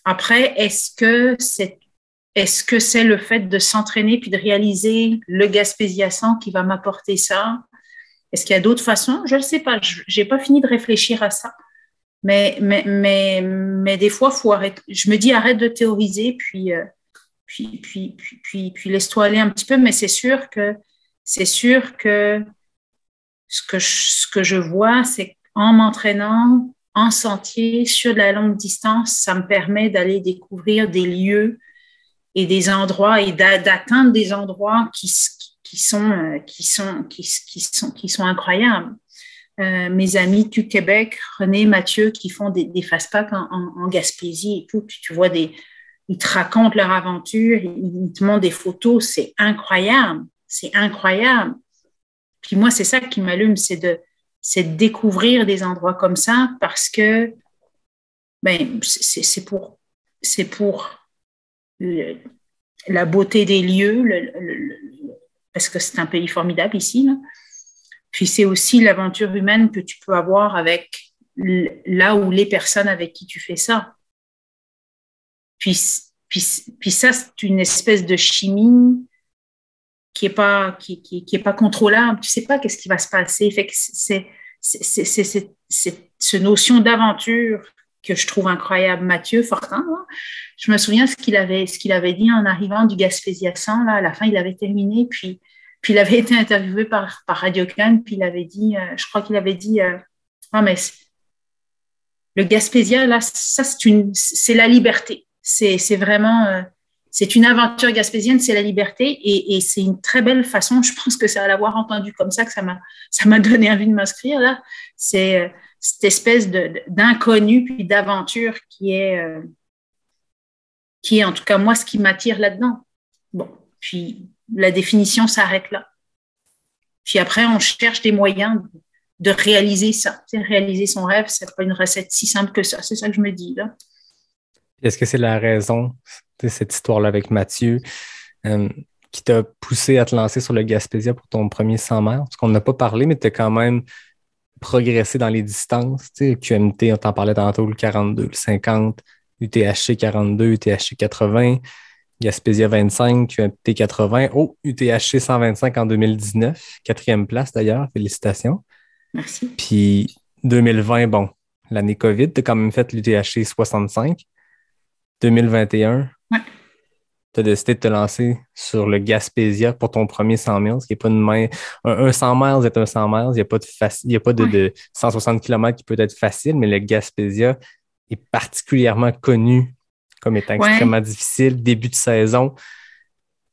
Après, est-ce que c'est le fait de s'entraîner puis de réaliser le Gaspésia 100 qui va m'apporter ça? Est-ce qu'il y a d'autres façons? Je ne sais pas. Je n'ai pas fini de réfléchir à ça. Mais des fois, faut arrêter. Je me dis, arrête de théoriser, puis laisse-toi aller un petit peu. Mais c'est sûr que ce que je vois, c'est qu'en m'entraînant en sentier sur de la longue distance, ça me permet d'aller découvrir des lieux et des endroits et d'atteindre des endroits qui sont incroyables. Mes amis du Québec, René, Mathieu, qui font des fast-packs en Gaspésie et tout, puis tu vois ils te racontent leur aventure, ils te montrent des photos, c'est incroyable. Puis moi, c'est ça qui m'allume, c'est de découvrir des endroits comme ça parce que c'est pour la beauté des lieux, parce que c'est un pays formidable ici, là. Puis c'est aussi l'aventure humaine que tu peux avoir avec là où les personnes avec qui tu fais ça. Puis ça, c'est une espèce de chimie qui est pas contrôlable. Tu sais pas qu'est-ce qui va se passer. Fait que c'est cette notion d'aventure que je trouve incroyable. Mathieu Fortin, là, je me souviens ce qu'il avait dit en arrivant du Gaspésia 100, là, à la fin, il avait terminé, puis il avait été interviewé par Radio-Can, puis il avait dit, je crois qu'il avait dit, mais le Gaspésia, là, ça, c'est la liberté. C'est vraiment, c'est une aventure gaspésienne, c'est la liberté, et c'est une très belle façon, je pense que c'est à l'avoir entendu comme ça que ça m'a donné envie de m'inscrire, là. C'est cette espèce d'inconnu puis d'aventure qui est en tout cas moi ce qui m'attire là-dedans. Bon, puis la définition s'arrête là. Puis après on cherche des moyens de réaliser ça. Réaliser son rêve, c'est pas une recette si simple que ça. C'est ça que je me dis là. Est-ce que c'est la raison de cette histoire-là avec Mathieu qui t'a poussé à te lancer sur le Gaspésia pour ton premier 100 mètres? Parce qu'on n'a pas parlé, mais tu as quand même progressé dans les distances. QMT, on t'en parlait tantôt, le 42, le 50, UTHC 42, UTHC 80, Gaspésia 25, QMT 80, UTHC 125 en 2019, 4e place d'ailleurs, félicitations. Merci. Puis 2020, bon, l'année COVID, tu as quand même fait l'UTHC 65. 2021, ouais. Tu as décidé de te lancer sur le Gaspésia pour ton premier 100 miles, ce qui n'est pas une main. Un 100 miles est un 100 miles. Il n'y a pas de 160 km qui peut être facile, mais le Gaspésia est particulièrement connu comme étant extrêmement difficile, début de saison.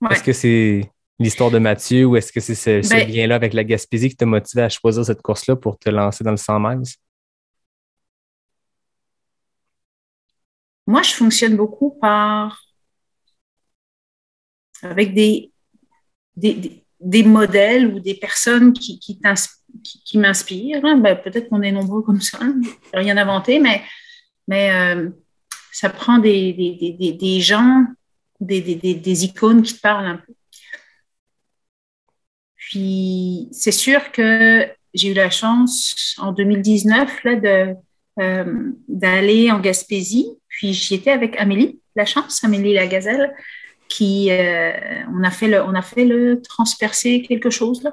Ouais. Est-ce que c'est l'histoire de Mathieu ou est-ce que c'est ce lien-là avec la Gaspésie qui t'a motivé à choisir cette course-là pour te lancer dans le 100 miles? Moi, je fonctionne beaucoup avec des modèles ou des personnes qui m'inspirent. Peut-être qu'on est nombreux comme ça, rien inventé, mais ça prend des gens, des icônes qui te parlent un peu. Puis, c'est sûr que j'ai eu la chance en 2019 là, d'aller en Gaspésie. Puis, j'y étais avec Amélie la gazelle, qui on a fait le transpercé quelque chose là.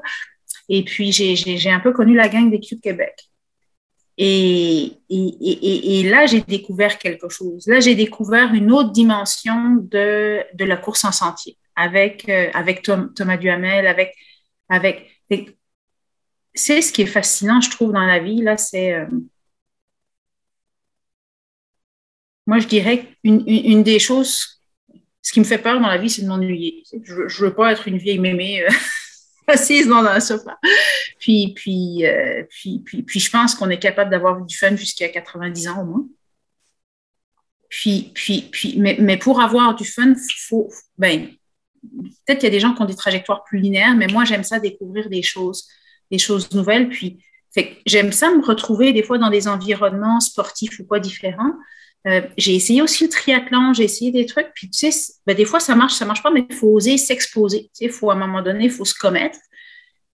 Et puis j'ai un peu connu la gang des Q de Québec. Et là j'ai découvert quelque chose. Là j'ai découvert une autre dimension de la course en sentier avec Thomas Duhamel, c'est ce qui est fascinant je trouve dans la vie là, c'est moi je dirais une des choses. Ce qui me fait peur dans la vie, c'est de m'ennuyer. Je ne veux pas être une vieille mémé assise dans un sofa. Puis, je pense qu'on est capable d'avoir du fun jusqu'à 90 ans au moins. Mais pour avoir du fun, peut-être qu'il y a des gens qui ont des trajectoires plus linéaires, mais moi, j'aime ça découvrir des choses nouvelles. Puis, j'aime ça me retrouver des fois dans des environnements sportifs ou pas différents. J'ai essayé aussi le triathlon, j'ai essayé des trucs, puis tu sais, des fois ça marche pas, mais il faut oser s'exposer. Tu sais, faut à un moment donné, il faut se commettre.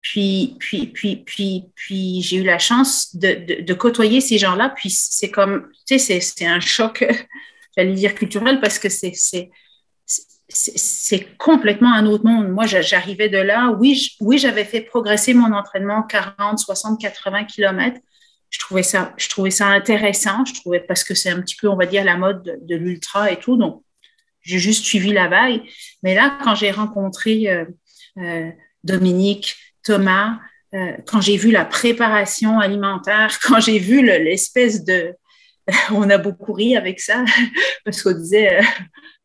Puis j'ai eu la chance de côtoyer ces gens-là, puis c'est comme, tu sais, c'est un choc, j'allais dire culturel, parce que c'est complètement un autre monde. Moi, j'arrivais de là, oui, j'avais fait progresser mon entraînement 40, 60, 80 kilomètres. Je trouvais ça intéressant, parce que c'est un petit peu, on va dire, la mode de l'ultra et tout. Donc, j'ai juste suivi la vague. Mais là, quand j'ai rencontré Dominique, Thomas, quand j'ai vu la préparation alimentaire, quand j'ai vu l'espèce de... on a beaucoup ri avec ça, parce qu'on disait...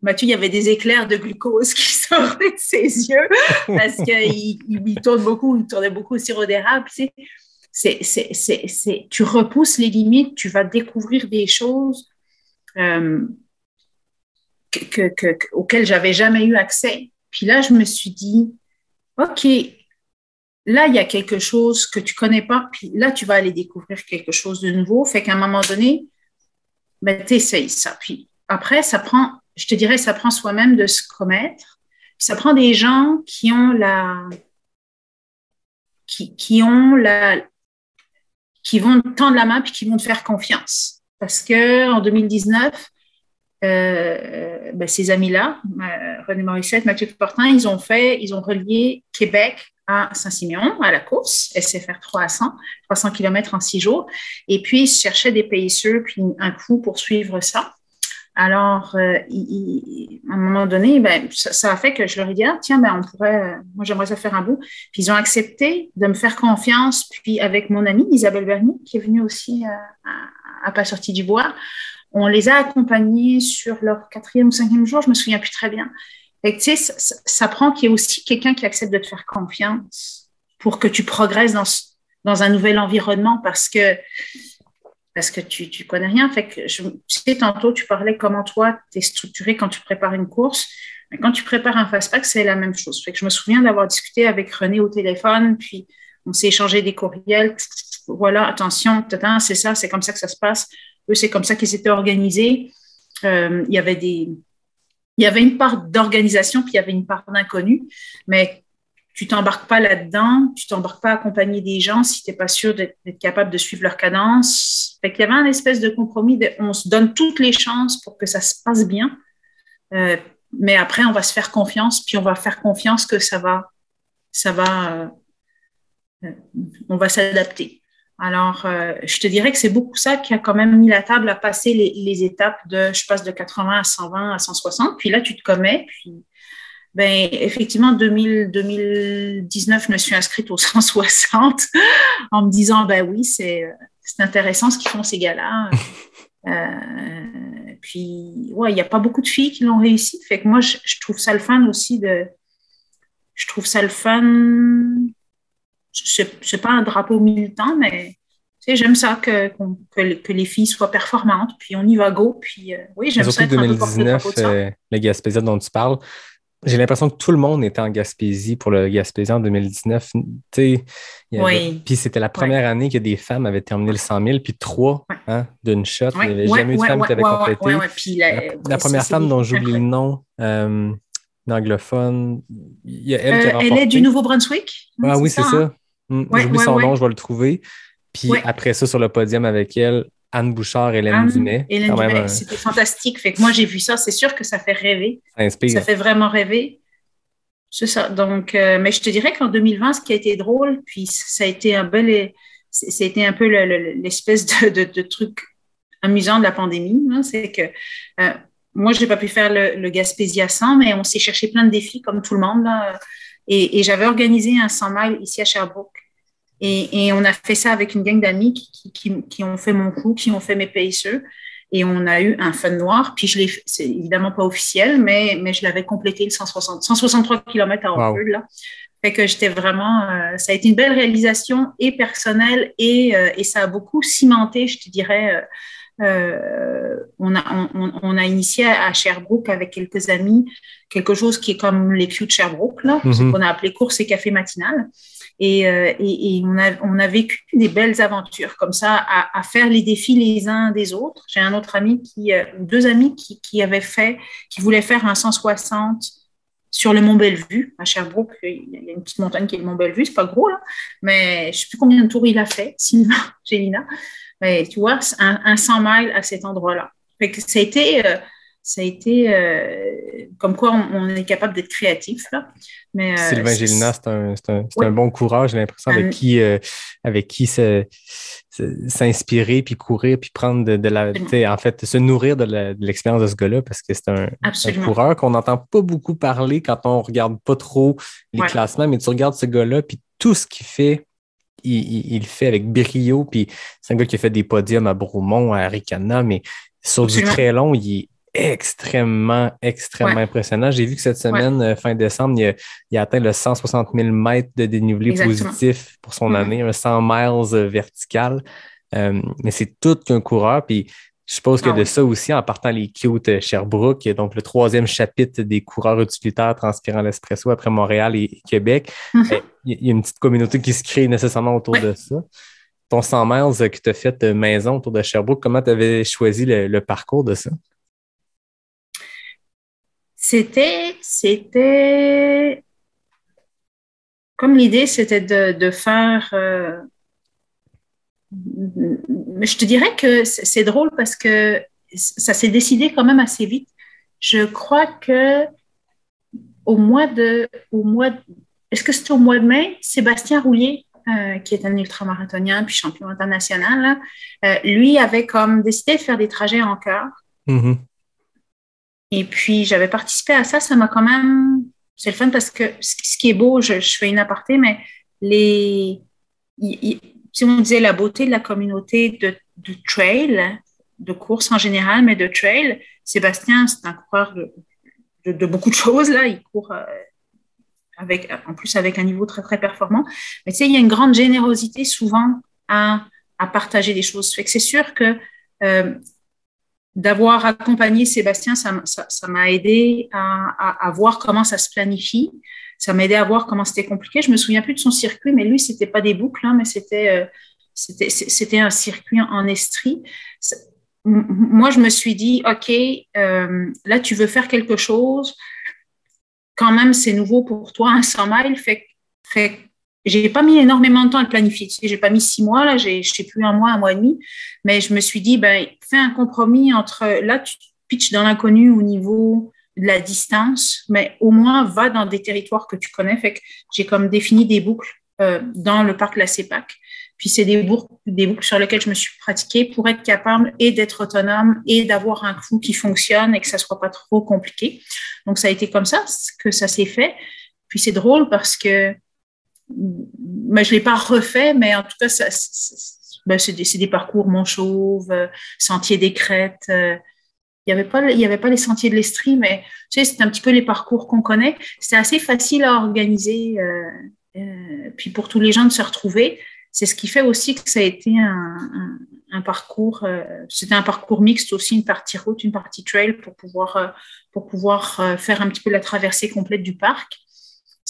Mathieu, il y avait des éclairs de glucose qui sortaient de ses yeux, parce qu'il tournait beaucoup au sirop d'érable, tu sais. Tu repousses les limites, tu vas découvrir des choses auxquelles j'avais jamais eu accès. Puis là, je me suis dit, OK, là, il y a quelque chose que tu connais pas, puis là, tu vas aller découvrir quelque chose de nouveau. Fait qu'à un moment donné, tu essayes ça. Puis après, ça prend soi-même de se commettre. Puis ça prend des gens qui vont te tendre la main puis qui vont te faire confiance. Parce qu'en 2019, ces amis-là, René Morissette, Mathieu Fortin, ils ont relié Québec à Saint-Siméon, à la course, SFR 300 km en 6 jours. Et puis, ils cherchaient des pacers puis un coup pour suivre ça. Alors, à un moment donné, ça a fait que je leur ai dit, moi j'aimerais ça faire un bout. Puis ils ont accepté de me faire confiance. Puis avec mon amie Isabelle Bernier, qui est venue aussi à Pas sorti du bois, on les a accompagnés sur leur 4e ou 5e jour, je me souviens plus très bien. Et tu sais, ça prend qu'il y ait aussi quelqu'un qui accepte de te faire confiance pour que tu progresses dans un nouvel environnement parce que tu connais rien. Fait que tu sais, tantôt, tu parlais comment toi, tu es structuré quand tu prépares une course. Mais quand tu prépares un fast-pack, c'est la même chose. Fait que je me souviens d'avoir discuté avec René au téléphone, puis on s'est échangé des courriels. Voilà, attention, c'est ça, c'est comme ça que ça se passe. Eux, c'est comme ça qu'ils étaient organisés. Il y avait une part d'organisation, puis il y avait une part d'inconnu. Mais tu t'embarques pas là-dedans, tu t'embarques pas à accompagner des gens si tu n'es pas sûr d'être capable de suivre leur cadence. Fait qu'il y avait un espèce de compromis, on se donne toutes les chances pour que ça se passe bien, mais après, on va se faire confiance, puis on va faire confiance que on va s'adapter. Alors, je te dirais que c'est beaucoup ça qui a quand même mis la table à passer les étapes je passe de 80 à 120 à 160, puis là, tu te commets, puis ben, effectivement, 2019, je me suis inscrite au 160 en me disant, ben oui, c'est intéressant ce qu'ils font ces gars-là. Puis, ouais, il n'y a pas beaucoup de filles qui l'ont réussi. Fait que moi, je trouve ça le fun aussi je trouve ça le fun. C'est pas un drapeau militant, mais tu sais, j'aime ça que les filles soient performantes. Puis on y va go. Puis oui, j'aime ça être un peu porte-drapeau de ça. le Gaspésien dont tu parles, j'ai l'impression que tout le monde était en Gaspésie pour le Gaspésien en 2019. Oui. Puis c'était la première année que des femmes avaient terminé le 100 000, puis 3 d'une shot. Il n'y avait jamais eu de femme qui avait complété. Puis la première femme dont j'oublie le nom, une anglophone, il y a elle qui a remporté. Elle est du Nouveau-Brunswick. Ah oui, c'est ça. J'oublie son nom, je vais le trouver. Puis après ça, sur le podium avec elle, Anne Bouchard, Hélène Dumais. Hélène Dumais, c'était fantastique. Fait que moi, j'ai vu ça. C'est sûr que ça fait rêver. Ça inspire. Ça fait vraiment rêver. C'est ça. Donc, mais je te dirais qu'en 2020, ce qui a été drôle, puis ça a été c'était un peu l'espèce de truc amusant de la pandémie, hein, c'est que moi, je n'ai pas pu faire le Gaspésia 100, mais on s'est cherché plein de défis comme tout le monde. Là, et j'avais organisé un 100 miles ici à Sherbrooke. Et on a fait ça avec une gang d'amis qui ont fait mon coup, qui ont fait mes pacers. Et on a eu un fun noir. Puis c'est évidemment pas officiel, mais je l'avais complété le 163 km à Oakford, là. Fait que j'étais vraiment, ça a été une belle réalisation et personnelle et ça a beaucoup cimenté, je te dirais. On a initié à Sherbrooke avec quelques amis quelque chose qui est comme les Q de Sherbrooke, là, ce qu'on a appelé course et café matinal. Et on a vécu des belles aventures comme ça, à faire les défis les uns des autres. J'ai un autre ami deux amis qui voulaient faire un 160 sur le Mont Bellevue, à Sherbrooke. Il y a une petite montagne qui est le Mont Bellevue, c'est pas gros, là, mais je ne sais plus combien de tours il a fait, Sylvain, Gélina. Mais tu vois, un 100 miles à cet endroit-là. Fait que ça a été comme quoi on est capable d'être créatif, là. Mais, Sylvain Gélina, c'est un bon coureur, j'ai l'impression, avec qui s'inspirer, puis courir, puis prendre en fait, se nourrir de l'expérience de ce gars-là, parce que c'est un coureur qu'on n'entend pas beaucoup parler quand on ne regarde pas trop les classements, mais tu regardes ce gars-là, puis tout ce qu'il fait, il le fait avec brio, puis c'est un gars qui a fait des podiums à Bromont, à Ricana, mais sur du très long, il est extrêmement impressionnant. J'ai vu que cette semaine, fin décembre, il a atteint le 160 000 mètres de dénivelé positif pour son année, un 100 miles vertical. Mais c'est tout qu'un coureur. Puis je suppose que de ça aussi, en partant les Cute Sherbrooke, donc le 3e chapitre des coureurs utilitaires transpirant l'espresso après Montréal et Québec, il y a une petite communauté qui se crée nécessairement autour de ça. Ton 100 miles que tu as fait maison autour de Sherbrooke, comment tu avais choisi le parcours de ça? C'était comme l'idée, c'était de faire. Je te dirais que c'est drôle parce que ça s'est décidé quand même assez vite. Je crois que est-ce que c'était au mois de mai, Sébastien Roulier, qui est un ultramarathonien puis champion international, là, lui avait comme décidé de faire des trajets en cœur. Et puis, j'avais participé à ça. Ça m'a quand même... C'est le fun parce que ce qui est beau, je fais une aparté, mais si on disait la beauté de la communauté de trail, de course en général, mais de trail, Sébastien, c'est un coureur de beaucoup de choses, là. Il court en plus avec un niveau très, très performant. Mais tu sais, il y a une grande générosité souvent à partager des choses. Fait que c'est sûr que... d'avoir accompagné Sébastien, ça m'a aidé à voir comment ça se planifie. Ça m'a aidé à voir comment c'était compliqué. Je me souviens plus de son circuit, mais lui, c'était pas des boucles, hein, mais c'était un circuit en estrie. Moi, je me suis dit, OK, là, tu veux faire quelque chose. Quand même, c'est nouveau pour toi, un 100 miles. Fait j'ai pas mis énormément de temps à le planifier. Tu sais, j'ai pas mis 6 mois, là, je sais plus, 1 mois, 1 mois et demi. Mais je me suis dit, fais un compromis entre, là, tu pitches dans l'inconnu au niveau de la distance, mais au moins, va dans des territoires que tu connais. Fait que j'ai comme défini des boucles dans le parc La CEPAC. Puis c'est des boucles sur lesquelles je me suis pratiquée pour être capable et d'être autonome et d'avoir un crew qui fonctionne et que ça soit pas trop compliqué. Donc, ça a été comme ça que ça s'est fait. Puis c'est drôle parce que je l'ai pas refait, mais en tout cas, c'est des parcours Montchauve, Sentier des Crêtes. Il y avait pas les sentiers de l'Estrie, mais tu sais, c'est un petit peu les parcours qu'on connaît. C'est assez facile à organiser. Puis pour tous les gens de se retrouver, c'est ce qui fait aussi que ça a été un parcours. C'était un parcours mixte aussi, une partie route, une partie trail pour pouvoir faire un petit peu la traversée complète du parc.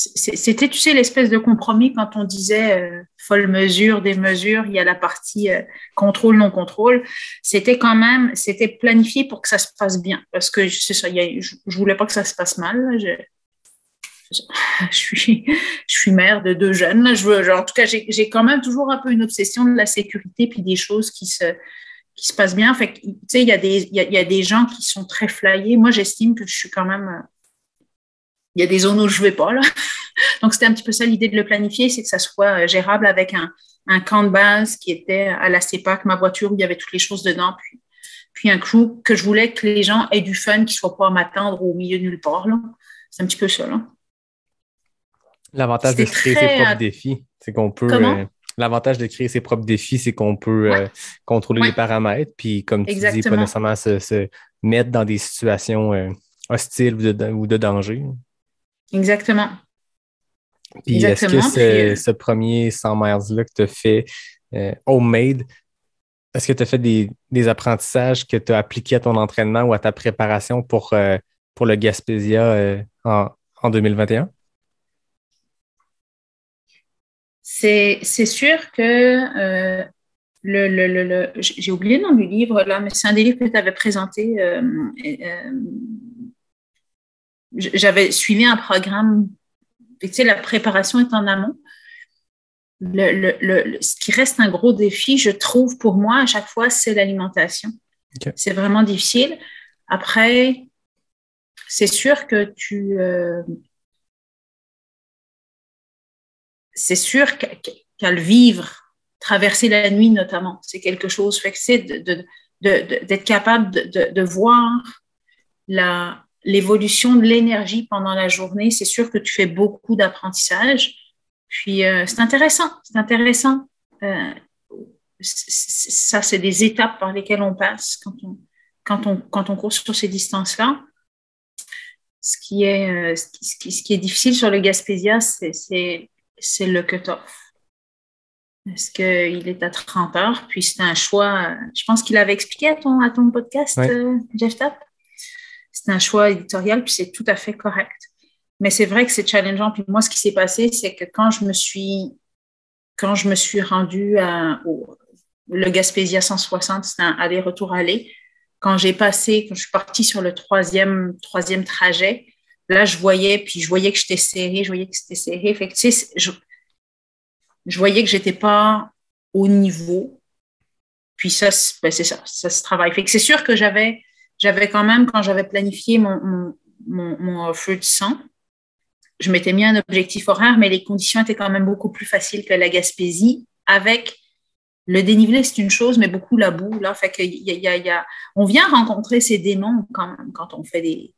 C'était, tu sais, l'espèce de compromis quand on disait folle mesure, des mesures, il y a la partie contrôle, non contrôle. C'était planifié pour que ça se passe bien. Parce que c'est ça, je voulais pas que ça se passe mal. Je suis mère de 2 jeunes. En tout cas, j'ai quand même toujours un peu une obsession de la sécurité puis des choses qui se passent bien. Fait que, tu sais, il y a des gens qui sont très flyés. Moi, j'estime que je suis quand même... Il y a des zones où je ne vais pas, là. Donc, c'était un petit peu ça l'idée de le planifier, c'est que ça soit gérable avec un camp de base qui était à la CEPAC, ma voiture où il y avait toutes les choses dedans, puis un crew que je voulais que les gens aient du fun, qu'ils ne soient pas à m'attendre au milieu de nulle part, là. C'est un petit peu ça, là. L'avantage de créer ses propres défis, c'est qu'on peut... L'avantage de créer ses propres défis, c'est qu'on peut contrôler les paramètres, puis comme tu dis, pas nécessairement se mettre dans des situations hostiles ou de danger. Exactement. Puis est-ce que ce premier 100 miles-là que tu as fait homemade, est-ce que tu as fait des apprentissages que tu as appliqués à ton entraînement ou à ta préparation pour le Gaspésia en 2021? C'est sûr que j'ai oublié le nom du livre là, mais c'est un des livres que tu avais présenté. J'avais suivi un programme. Tu sais, la préparation est en amont. Ce qui reste un gros défi, je trouve, pour moi, à chaque fois, c'est l'alimentation. Okay. C'est vraiment difficile. Après, c'est sûr que c'est sûr qu'à le vivre, traverser la nuit notamment, c'est quelque chose. Fait que c'est d'être capable de voir l'évolution de l'énergie pendant la journée. C'est sûr que tu fais beaucoup d'apprentissage. Puis, c'est intéressant. Ça, c'est des étapes par lesquelles on passe quand on court sur ces distances-là. Ce qui est difficile sur le Gaspésia, c'est le cut-off. Parce qu'il est à 30 heures, puis c'est un choix. Je pense qu'il avait expliqué à ton podcast, Jeff Tapp. C'est un choix éditorial, puis c'est tout à fait correct. Mais c'est vrai que c'est challengeant. Puis moi, ce qui s'est passé, c'est que quand je me suis rendue le Gaspésia 160, c'était un aller-retour aller. Quand je suis partie sur le troisième trajet, là, je voyais que j'étais serrée, Fait que, tu sais, je voyais que j'étais pas au niveau. Puis ça, c'est ça se travaille. Fait que c'est sûr que j'avais quand même, quand j'avais planifié mon feu de 100, je m'étais mis un objectif horaire, mais les conditions étaient quand même beaucoup plus faciles que la Gaspésie. Avec le dénivelé, c'est une chose, mais beaucoup la boue. Là, fait que on vient rencontrer ces démons quand on fait des...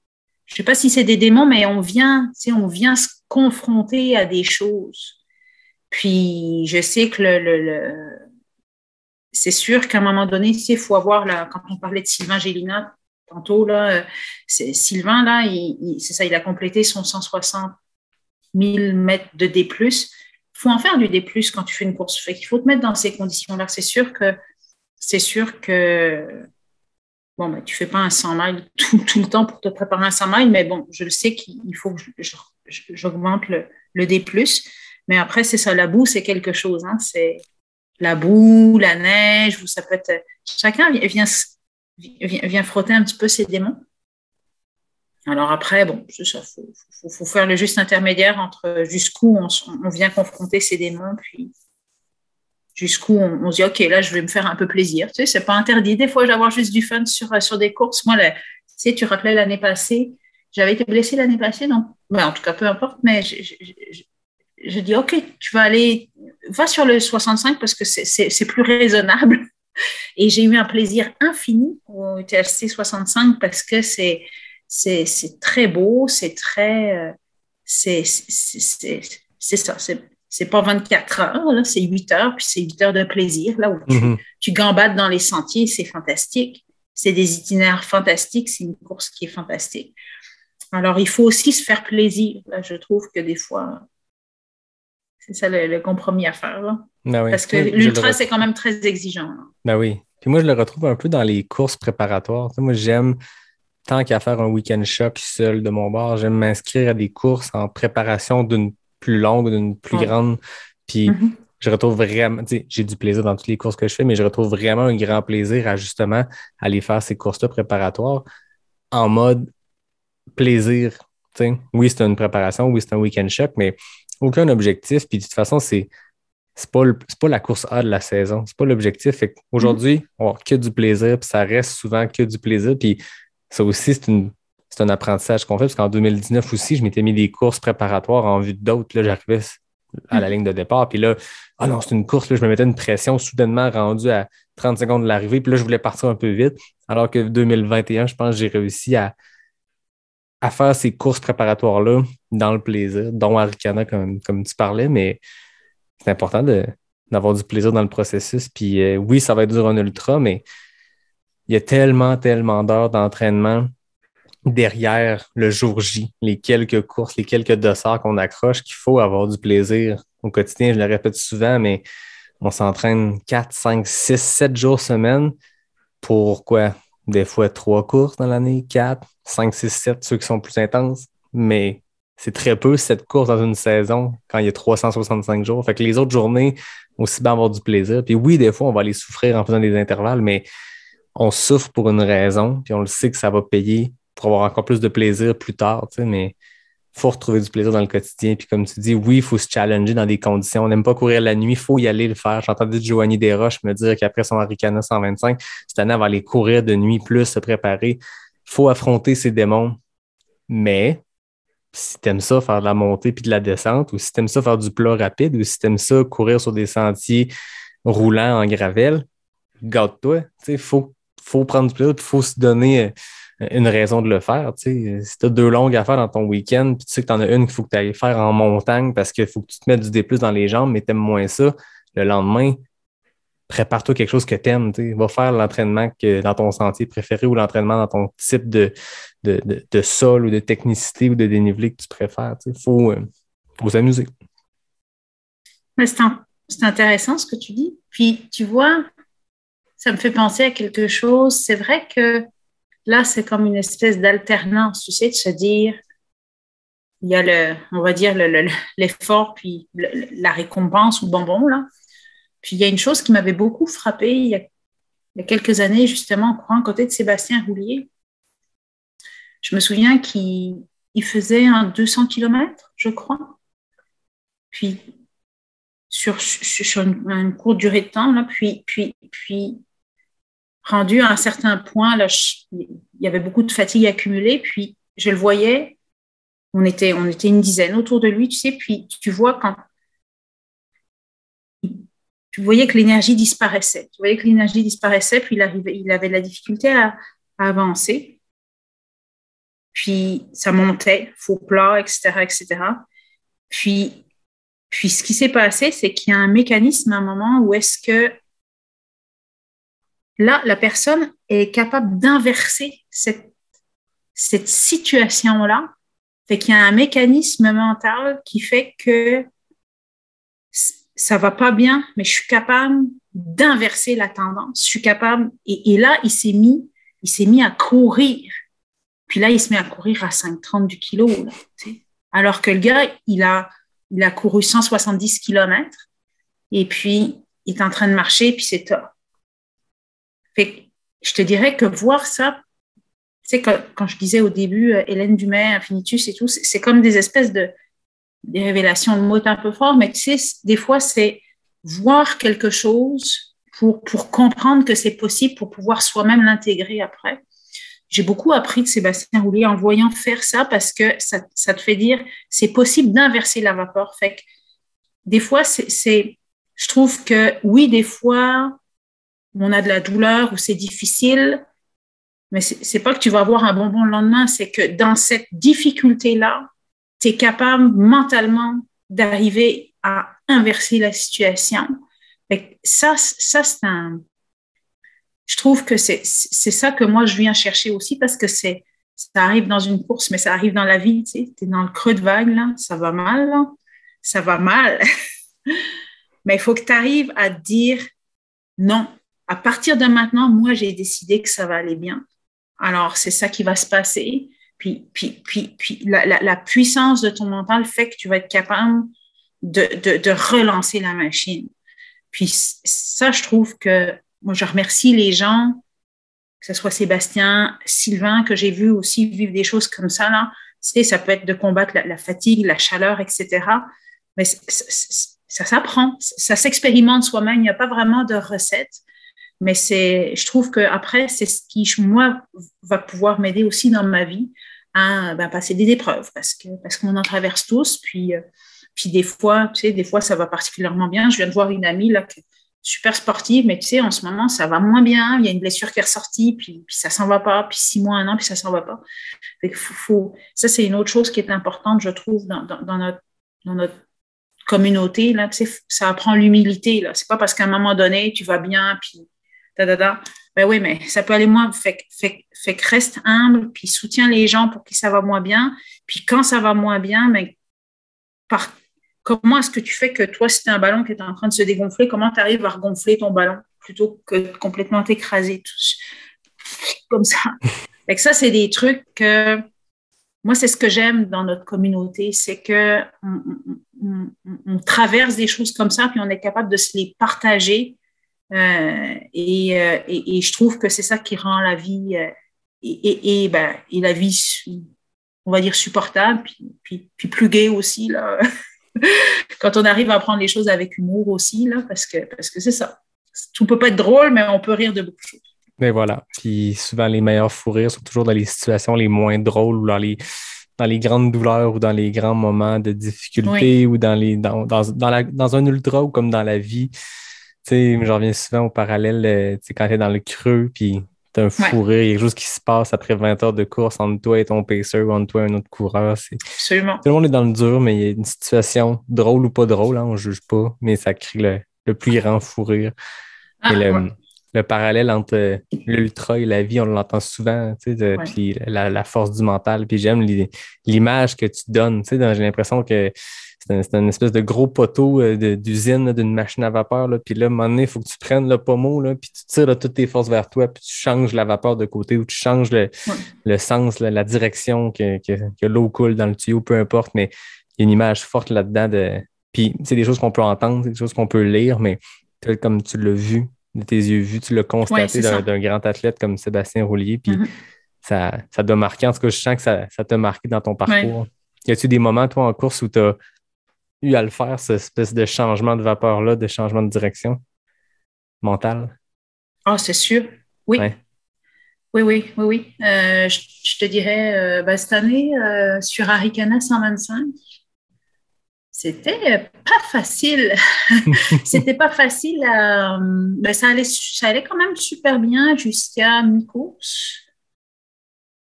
Je ne sais pas si c'est des démons, mais on vient se confronter à des choses. Puis, je sais que c'est sûr qu'à un moment donné, il faut avoir, quand on parlait de Sylvain Gélina tantôt, là, Sylvain, là, c'est ça, il a complété son 160 000 mètres de D+. Il faut en faire du D+, quand tu fais une course. Fait qu'il faut te mettre dans ces conditions-là. C'est sûr que bon, ben, tu ne fais pas un 100 miles tout le temps pour te préparer un 100 miles, mais bon, je le sais qu'il faut que j'augmente le D+. Mais après, c'est ça, la boue, c'est quelque chose. Hein. C'est la boue, la neige, ou ça peut être... Chacun vient frotter un petit peu ses démons. Alors après, bon, c'est ça, faut faire le juste intermédiaire entre jusqu'où on vient confronter ses démons, puis jusqu'où on se dit, OK, là, je vais me faire un peu plaisir. Tu sais, c'est pas interdit des fois d'avoir juste du fun sur des courses. Moi, tu sais, tu rappelais l'année passée, j'avais été blessée l'année passée, non? Ben, en tout cas, peu importe, mais je dis, OK, tu vas aller va sur le 65 parce que c'est plus raisonnable. Et j'ai eu un plaisir infini au UTHC 65 parce que c'est très beau, c'est très... c'est ça, c'est pas 24 heures, là, c'est 8 heures, puis c'est 8 heures de plaisir, là où tu gambades dans les sentiers, c'est fantastique. C'est des itinéraires fantastiques, c'est une course qui est fantastique. Alors, il faut aussi se faire plaisir. Là, je trouve que des fois, c'est ça le compromis à faire. Là. Ben oui. Parce que l'ultra, c'est quand même très exigeant. Là. Ben oui. Puis moi, je le retrouve un peu dans les courses préparatoires. Tu sais, moi, j'aime, tant qu'à faire un week-end choc seul de mon bord, j'aime m'inscrire à des courses en préparation d'une plus longue, d'une plus grande. Puis je retrouve vraiment, tu sais, j'ai du plaisir dans toutes les courses que je fais, mais je retrouve vraiment un grand plaisir à justement aller faire ces courses-là préparatoires en mode plaisir. Tu sais. Oui, c'est une préparation, oui, c'est un week-end choc, mais aucun objectif. Puis de toute façon, c'est pas la course A de la saison. C'est pas l'objectif. Fait qu'aujourd'hui, on va avoir que du plaisir, puis ça reste souvent que du plaisir. Puis ça aussi, c'est un apprentissage qu'on fait, parce qu'en 2019 aussi, je m'étais mis des courses préparatoires en vue d'autres. Là, j'arrivais à la ligne de départ, puis là, ah non, c'est une course, là, je me mettais une pression soudainement rendue à 30 secondes de l'arrivée, puis là, je voulais partir un peu vite, alors que 2021, je pense que j'ai réussi à faire ces courses préparatoires-là dans le plaisir, dont Arikana, comme tu parlais, mais c'est important d'avoir du plaisir dans le processus. Puis oui, ça va être dur en ultra, mais il y a tellement, tellement d'heures d'entraînement derrière le jour J, les quelques courses, les quelques dossards qu'on accroche, qu'il faut avoir du plaisir au quotidien. Je le répète souvent, mais on s'entraîne 4, 5, 6, 7 jours semaine pour quoi? Des fois 3 courses dans l'année, 4, 5, 6, 7, ceux qui sont plus intenses. Mais c'est très peu 7 courses dans une saison quand il y a 365 jours. Fait que les autres journées, aussi bien avoir du plaisir. Puis oui, des fois, on va aller souffrir en faisant des intervalles, mais on souffre pour une raison, puis on le sait que ça va payer pour avoir encore plus de plaisir plus tard, tu sais, mais il faut retrouver du plaisir dans le quotidien. Puis comme tu dis, oui, il faut se challenger dans des conditions. On n'aime pas courir la nuit, il faut y aller le faire. J'entendais Joanie Desroches me dire qu'après son Arikana 125, cette année, elle va aller courir de nuit plus, se préparer. Il faut affronter ses démons. Mais si tu aimes ça, faire de la montée puis de la descente, ou si tu aimes ça, faire du plat rapide, ou si tu aimes ça, courir sur des sentiers roulants en gravelle, garde-toi. Il faut prendre du plaisir, puis il faut se donner une raison de le faire. T'sais. Si tu as 2 longues à faire dans ton week-end, puis tu sais que tu en as une qu'il faut que tu ailles faire en montagne parce qu'il faut que tu te mettes du D+ dans les jambes, mais tu aimes moins ça, le lendemain, prépare-toi quelque chose que tu aimes. Va faire l'entraînement dans ton sentier préféré ou l'entraînement dans ton type de sol ou de technicité ou de dénivelé que tu préfères. Il faut s'amuser. Mais c'est intéressant ce que tu dis. Puis, tu vois, ça me fait penser à quelque chose. C'est vrai que là, c'est comme une espèce d'alternance, tu sais, de se dire, il y a on va dire l'effort, puis la récompense ou le bonbon, là. Puis il y a une chose qui m'avait beaucoup frappée il y a quelques années, justement, en courant à côté de Sébastien Roulier. Je me souviens qu'il faisait un 200 km, je crois. Puis, sur une courte durée de temps, là, puis rendu à un certain point, là, il y avait beaucoup de fatigue accumulée, puis je le voyais, on était une dizaine autour de lui, tu sais, puis tu vois tu voyais que l'énergie disparaissait. Tu voyais que l'énergie disparaissait, puis il avait de la difficulté à avancer. Puis ça montait, faux plat, etc., etc. Puis ce qui s'est passé, c'est qu'il y a un mécanisme à un moment où est-ce que là, la personne est capable d'inverser cette situation-là. Fait qu'il y a un mécanisme mental qui fait que ça va pas bien, mais je suis capable d'inverser la tendance. Je suis capable. Et là, il s'est mis à courir. Puis là, il se met à courir à 5,30 du kilo. Là, tu sais. Alors que le gars, il a couru 170 km et puis il est en train de marcher, puis c'est top. Fait que je te dirais que voir ça, tu sais, quand je disais au début, Hélène Dumais, Infinitus et tout, c'est comme des espèces des révélations de mots un peu forts, mais tu sais, des fois, c'est voir quelque chose pour comprendre que c'est possible, pour pouvoir soi-même l'intégrer après. J'ai beaucoup appris de Sébastien Roulier en voyant faire ça parce que ça te fait dire c'est possible d'inverser la vapeur. Fait que des fois, c'est je trouve que oui, des fois, on a de la douleur ou c'est difficile, mais c'est pas que tu vas avoir un bonbon le lendemain, c'est que dans cette difficulté-là, tu es capable mentalement d'arriver à inverser la situation. Et ça c'est un... Je trouve que c'est ça que moi, je viens chercher aussi parce que ça arrive dans une course, mais ça arrive dans la vie, tu sais. Tu es dans le creux de vague, là, ça va mal, là. Ça va mal. Mais il faut que tu arrives à dire non. À partir de maintenant, moi, j'ai décidé que ça va aller bien. Alors, c'est ça qui va se passer. Puis la puissance de ton mental fait que tu vas être capable de relancer la machine. Puis ça, je trouve que moi, je remercie les gens, que ce soit Sébastien, Sylvain, que j'ai vu aussi vivre des choses comme ça, là. Tu sais, ça peut être de combattre la fatigue, la chaleur, etc. Mais ça s'apprend, ça s'expérimente soi-même. Il n'y a pas vraiment de recette. Mais je trouve qu'après, c'est ce qui, moi, va pouvoir m'aider aussi dans ma vie à passer des épreuves parce qu'on en traverse tous. Puis des fois, tu sais, des fois, ça va particulièrement bien. Je viens de voir une amie là, qui est super sportive, mais tu sais, en ce moment, ça va moins bien. Il y a une blessure qui est ressortie, puis ça s'en va pas. Puis 6 mois, 1 an, puis ça s'en va pas. Ça, c'est une autre chose qui est importante, je trouve, dans notre communauté. Là, tu sais, ça apprend l'humilité. Là. C'est pas parce qu'à un moment donné, tu vas bien, puis ben oui, mais ça peut aller moins. Fait que reste humble, puis soutiens les gens pour que ça va moins bien. Puis quand ça va moins bien, mais comment est-ce que tu fais que toi, si tu as un ballon qui est en train de se dégonfler, comment tu arrives à regonfler ton ballon plutôt que de complètement t'écraser comme ça? Fait que ça, c'est des trucs que moi, c'est ce que j'aime dans notre communauté, c'est que on traverse des choses comme ça, puis on est capable de se les partager. Et je trouve que c'est ça qui rend la vie et la vie, on va dire, supportable, puis plus gai aussi, là. Quand on arrive à prendre les choses avec humour aussi, là, parce que c'est ça. Tout peut pas être drôle, mais on peut rire de beaucoup de choses. Mais voilà. Puis souvent, les meilleurs fous rires sont toujours dans les situations les moins drôles ou dans les grandes douleurs ou dans les grands moments de difficulté ou dans un ultra ou comme dans la vie. Tu sais, j'en reviens souvent au parallèle, tu sais, quand tu es dans le creux, puis tu as un fou rire, il y a quelque chose qui se passe après 20 heures de course entre toi et ton pacer ou entre toi et un autre coureur. Absolument. Tout le monde est dans le dur, mais il y a une situation drôle ou pas drôle, hein, on ne juge pas, mais ça crée le plus grand fou rire. Le parallèle entre l'ultra et la vie, on l'entend souvent, tu sais, puis la force du mental. Puis j'aime l'image que tu donnes. Tu sais, j'ai l'impression que c'est une espèce de gros poteau d'usine, d'une machine à vapeur. Là, puis là, à un moment donné, il faut que tu prennes le pommeau, là, puis tu tires là, toutes tes forces vers toi, puis tu changes la vapeur de côté ou tu changes le sens, la direction que l'eau coule dans le tuyau, peu importe. Mais il y a une image forte là-dedans. Puis c'est des choses qu'on peut entendre, c'est des choses qu'on peut lire, mais comme tu l'as vu, de tes yeux vus, tu l'as constaté d'un grand athlète comme Sébastien Roulier, puis ça doit marquer. En tout cas, je sens que ça t'a marqué dans ton parcours. Y a-tu des moments, toi, en course, où tu as eu à le faire, cette espèce de changement de vapeur-là, de changement de direction mentale? Ah, c'est sûr. Oui. Ouais. Oui. Je te dirais, cette année, sur Arikana 125, c'était pas facile. C'était pas facile. Ça allait quand même super bien jusqu'à mi-course.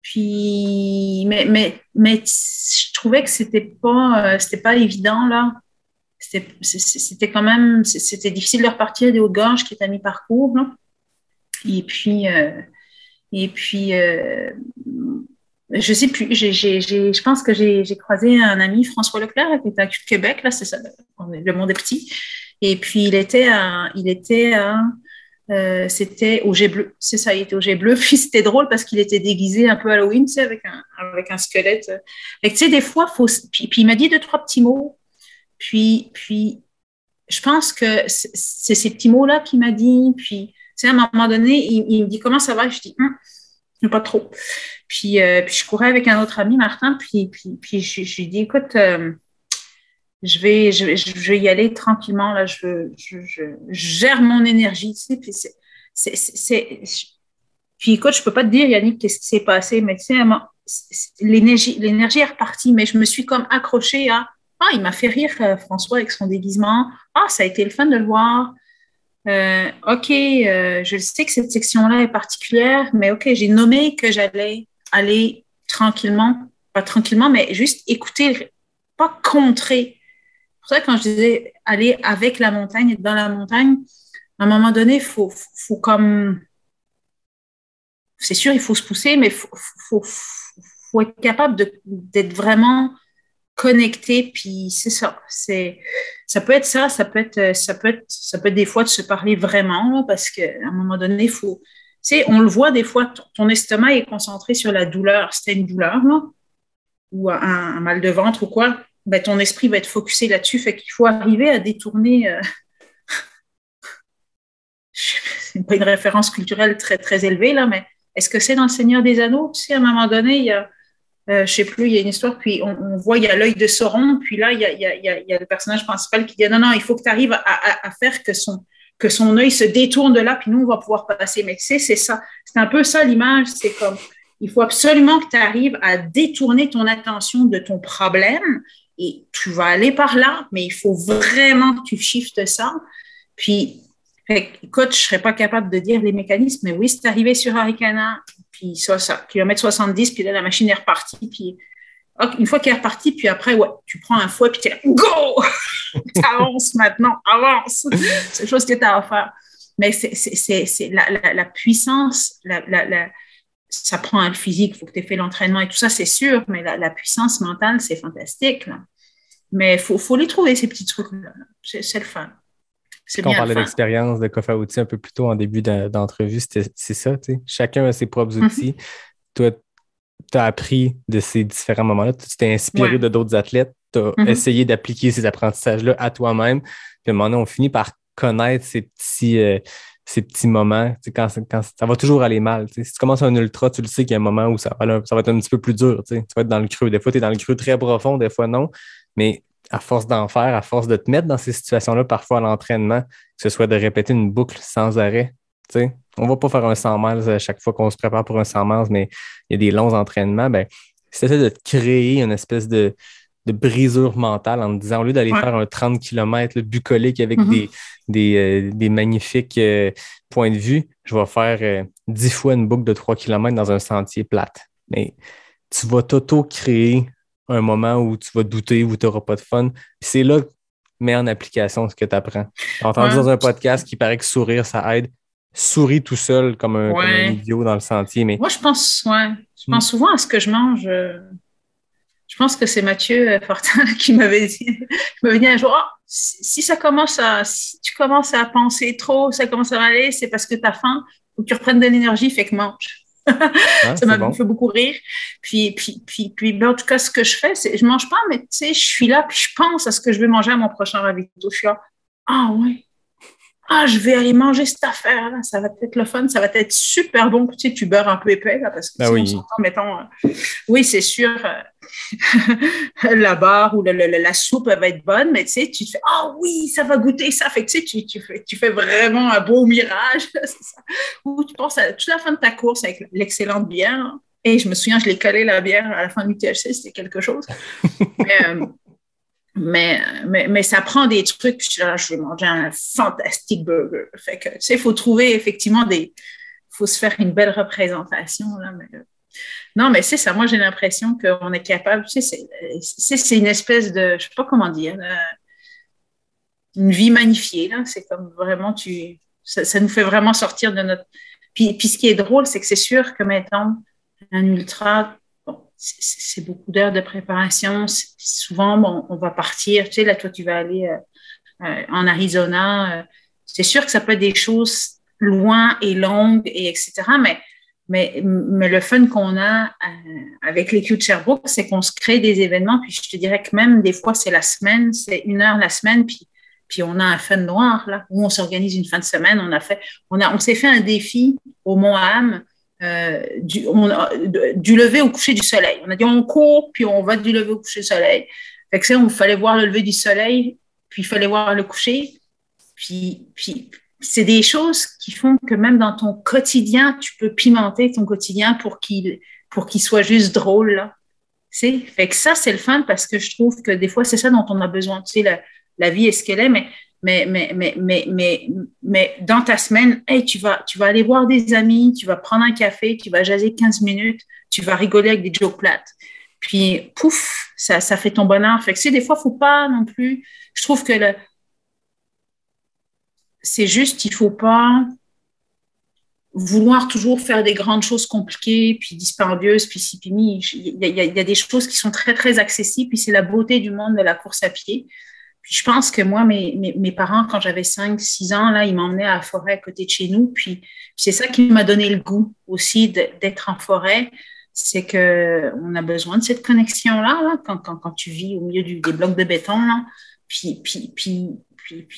Puis, mais je trouvais que c'était pas évident, là. C'était quand même, c'était difficile de repartir des Hautes-Gorges qui étaient à mi-parcours, là. Et puis, je sais plus, je pense que j'ai croisé un ami, François Leclerc, qui était à Québec, là, c'est ça, le monde est petit. Et puis, c'était au Jet Bleu, c'est ça, il était au Jet Bleu. Puis c'était drôle parce qu'il était déguisé un peu Halloween, tu sais, avec un squelette. Et tu sais, des fois, puis il m'a dit 2-3 petits mots. Puis je pense que c'est ces petits mots-là qu'il m'a dit. Puis, tu sais, à un moment donné, il me dit comment ça va? Je dis pas trop. Puis je courais avec un autre ami, Martin, puis je lui dis, écoute, je vais y aller tranquillement, là, je gère mon énergie, tu sais, puis écoute, je peux pas te dire, Yannick, qu'est-ce qui s'est passé, mais tu sais, l'énergie est repartie, mais je me suis comme accrochée à, Ah, il m'a fait rire, François, avec son déguisement. Ah, ça a été le fun de le voir. OK, je sais que cette section-là est particulière, mais OK, j'ai nommé que j'allais aller tranquillement, pas tranquillement, mais juste écouter, pas contrer. C'est pour ça que quand je disais aller avec la montagne, être dans la montagne, à un moment donné, faut comme, c'est sûr, il faut se pousser, mais faut être capable d'être vraiment connecté, puis c'est ça. Ça peut être ça, ça peut être des fois de se parler vraiment, là, parce qu'à un moment donné, tu sais, on le voit des fois, ton estomac est concentré sur la douleur. Si tu as une douleur, là, ou un mal de ventre ou quoi, ben, ton esprit va être focusé là-dessus. Fait qu'il faut arriver à détourner. C'est pas une référence culturelle très, très élevée, là, mais est-ce que c'est dans Le Seigneur des Anneaux? Tu sais, à un moment donné, il y a je sais plus, il y a une histoire, puis on voit, il y a l'œil de Sauron, puis là, il y a le personnage principal qui dit non, il faut que tu arrives à faire que son œil se détourne de là, puis nous, on va pouvoir passer. Mais tu sais, c'est ça. C'est un peu ça l'image. C'est comme, il faut absolument que tu arrives à détourner ton attention de ton problème, et tu vas aller par là, mais il faut vraiment que tu shiftes ça. Puis, écoute, je ne serais pas capable de dire les mécanismes, mais oui, c'est arrivé sur Arikana, puis ça, kilomètre 70, puis là, la machine est repartie, puis une fois qu'elle est repartie, puis après, ouais, tu prends un fouet, puis tu es là, go! Avance maintenant, avance! C'est une chose que tu as à faire. Mais c'est la puissance, ça prend le physique, il faut que tu aies fait l'entraînement et tout ça, c'est sûr, mais la puissance mentale, c'est fantastique, là. Mais il faut les trouver, ces petits trucs-là. C'est le fun. Quand on parlait d'expérience de coffre à outils un peu plus tôt en début d'entrevue, c'est ça, tu sais. Chacun a ses propres outils. Toi, tu as appris de ces différents moments-là. Tu t'es inspiré de d'autres athlètes. Tu as essayé d'appliquer ces apprentissages-là à toi-même. Puis à un moment donné, on finit par connaître ces petits moments. Tu sais, quand ça va toujours aller mal. Tu sais. Si tu commences un ultra, tu le sais qu'il y a un moment où ça va être un petit peu plus dur. Tu sais. Tu vas être dans le creux. Des fois, tu es dans le creux très profond, des fois non. Mais à force d'en faire, à force de te mettre dans ces situations-là, parfois à l'entraînement, que ce soit de répéter une boucle sans arrêt. Tu sais, on ne va pas faire un 100 miles à chaque fois qu'on se prépare pour un 100 miles, mais il y a des longs entraînements. Ben, c'est ça de te créer une espèce de brisure mentale en te disant, au lieu d'aller faire un 30 km bucolique avec des magnifiques points de vue, je vais faire 10 fois une boucle de 3 km dans un sentier plate. Mais tu vas t'auto-créer un moment où tu vas douter, où tu n'auras pas de fun. Puis c'est là que mets en application ce que tu apprends. Tu as entendu dans un podcast qu'il paraît que sourire, ça aide. Souris tout seul comme un idiot dans le sentier. Mais... Moi, je pense souvent à ce que je mange. Je pense que c'est Mathieu Fortin qui m'avait dit un jour, si tu commences à penser trop, ça commence à aller, c'est parce que tu as faim, ou que tu reprennes de l'énergie, fait que mange. Ça m'a fait beaucoup rire. Puis ben, en tout cas, ce que je fais, c'est je mange pas, mais tu sais, je suis là, puis je pense à ce que je vais manger à mon prochain ravito. Je suis là, ouais. Je vais aller manger cette affaire-là, ça va être le fun, ça va être super bon. Tu sais, tu beurres un peu épais, là, parce que si on s'entend, mettons, oui, c'est sûr, la barre ou la soupe va être bonne, mais tu sais, tu te fais, oui, ça va goûter ça. Fait que tu sais, tu fais vraiment un beau mirage, c'est ça. Ou tu penses à toute la fin de ta course avec l'excellente bière. Et je me souviens, je l'ai collé la bière à la fin du THC, c'était quelque chose. Mais ça prend des trucs. Je vais manger un fantastique burger. Fait que, tu sais, il faut trouver effectivement faut se faire une belle représentation. Là, non, mais c'est ça. Moi, j'ai l'impression qu'on est capable. Tu sais, c'est une espèce de, je sais pas comment dire, une vie magnifiée. Là. C'est comme vraiment, ça nous fait vraiment sortir de notre. Puis ce qui est drôle, c'est que c'est sûr que mettons un ultra. C'est beaucoup d'heures de préparation. Souvent, on va partir. Tu sais, là, toi, tu vas aller en Arizona. C'est sûr que ça peut être des choses loin et longues, et etc. Mais le fun qu'on a avec l'équipe de Sherbrooke, c'est qu'on se crée des événements. Puis je te dirais que même des fois, c'est la semaine, c'est 1 heure la semaine. Puis on a un fun noir, là, où on s'organise une fin de semaine. On s'est fait un défi au Mont-Ham. Du lever au coucher du soleil. On a dit on court, puis on va du lever au coucher du soleil. Fait que il fallait voir le lever du soleil, puis il fallait voir le coucher. Puis c'est des choses qui font que même dans ton quotidien, tu peux pimenter ton quotidien pour qu'il soit juste drôle. Là. Fait que ça, c'est le fun parce que je trouve que des fois, c'est ça dont on a besoin. Tu sais, la vie est ce qu'elle est, mais dans ta semaine, hey, tu vas aller voir des amis, tu vas prendre un café, tu vas jaser 15 minutes, tu vas rigoler avec des jokes plates. Puis, pouf, ça fait ton bonheur. Fait que, tu sais, des fois, il ne faut pas non plus. Je trouve que c'est juste, il ne faut pas vouloir toujours faire des grandes choses compliquées, puis dispendieuses, puis ci, puis mi. Il y a des choses qui sont très, très accessibles, puis c'est la beauté du monde de la course à pied. Puis je pense que moi, mes parents, quand j'avais 5-6 ans, là, ils m'emmenaient à la forêt à côté de chez nous, puis c'est ça qui m'a donné le goût aussi d'être en forêt, c'est qu'on a besoin de cette connexion-là, là, quand tu vis au milieu des blocs de béton, là. Puis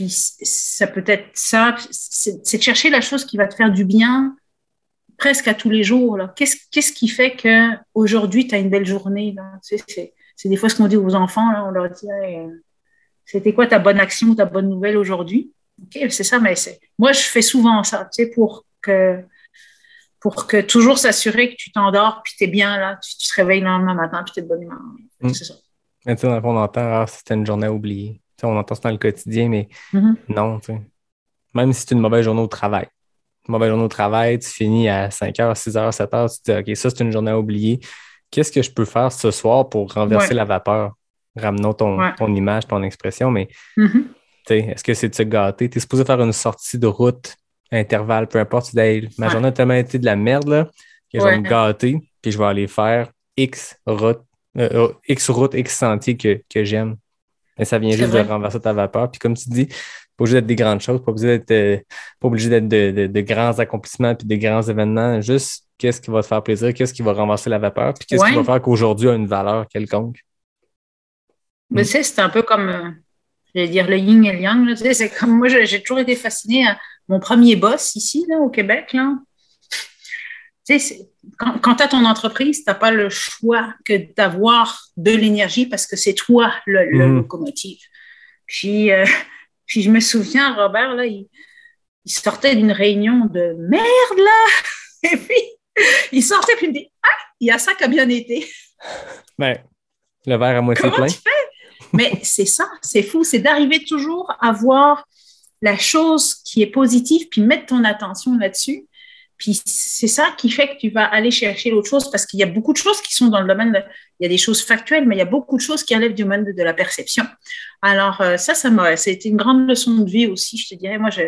ça peut être ça, c'est de chercher la chose qui va te faire du bien presque à tous les jours. Là. Qu'est-ce qui fait qu'aujourd'hui, tu as une belle journée? Là? Tu sais, c'est des fois ce qu'on dit aux enfants, là, on leur dit hey, c'était quoi ta bonne action, ta bonne nouvelle aujourd'hui? OK, c'est ça, mais moi, je fais souvent ça, tu sais, pour que toujours s'assurer que tu t'endors, puis tu es bien là, tu te réveilles le lendemain matin, puis tu es de bonne humeur. C'est ça. Mais tu sais, dans le fond, on entend, c'était une journée à oublier. T'sais, on entend ça dans le quotidien, mais non, tu sais. Même si c'est une mauvaise journée au travail. Une mauvaise journée au travail, tu finis à 5h, 6h, 7h, tu te dis, OK, ça, c'est une journée à oublier. Qu'est-ce que je peux faire ce soir pour renverser la vapeur? Ramenons ton image, ton expression, mais est-ce que c'est de se gâter? Tu es supposé faire une sortie de route, intervalle, peu importe. Tu dis, hey, ma journée a tellement été de la merde là, que je vais me gâter, puis je vais aller faire X route, X sentier que j'aime. Mais ça vient juste de renverser ta vapeur. Puis comme tu dis, pas obligé d'être des grandes choses, pas obligé d'être de grands accomplissements puis de grands événements. Juste qu'est-ce qui va te faire plaisir, qu'est-ce qui va renverser la vapeur, puis qu'est-ce qui va faire qu'aujourd'hui a une valeur quelconque. Mais tu sais, c'est un peu comme, je vais dire, le yin et le yang. Là, tu sais, c'est comme moi, j'ai toujours été fascinée à mon premier boss ici, là, au Québec. Là. Tu sais, quand tu as ton entreprise, tu n'as pas le choix que d'avoir de l'énergie parce que c'est toi le locomotive. Puis je me souviens, Robert, là, il sortait d'une réunion de merde, là. Et puis, il sortait, puis il me dit ah, il y a ça qui a bien été. Ben, le verre à moitié plein. Comment tu fais? Mais c'est ça, c'est fou. C'est d'arriver toujours à voir la chose qui est positive, puis mettre ton attention là-dessus. Puis c'est ça qui fait que tu vas aller chercher l'autre chose parce qu'il y a beaucoup de choses qui sont dans le domaine, il y a des choses factuelles, mais il y a beaucoup de choses qui relèvent du domaine de la perception. Alors c'était une grande leçon de vie aussi, je te dirais. Moi, je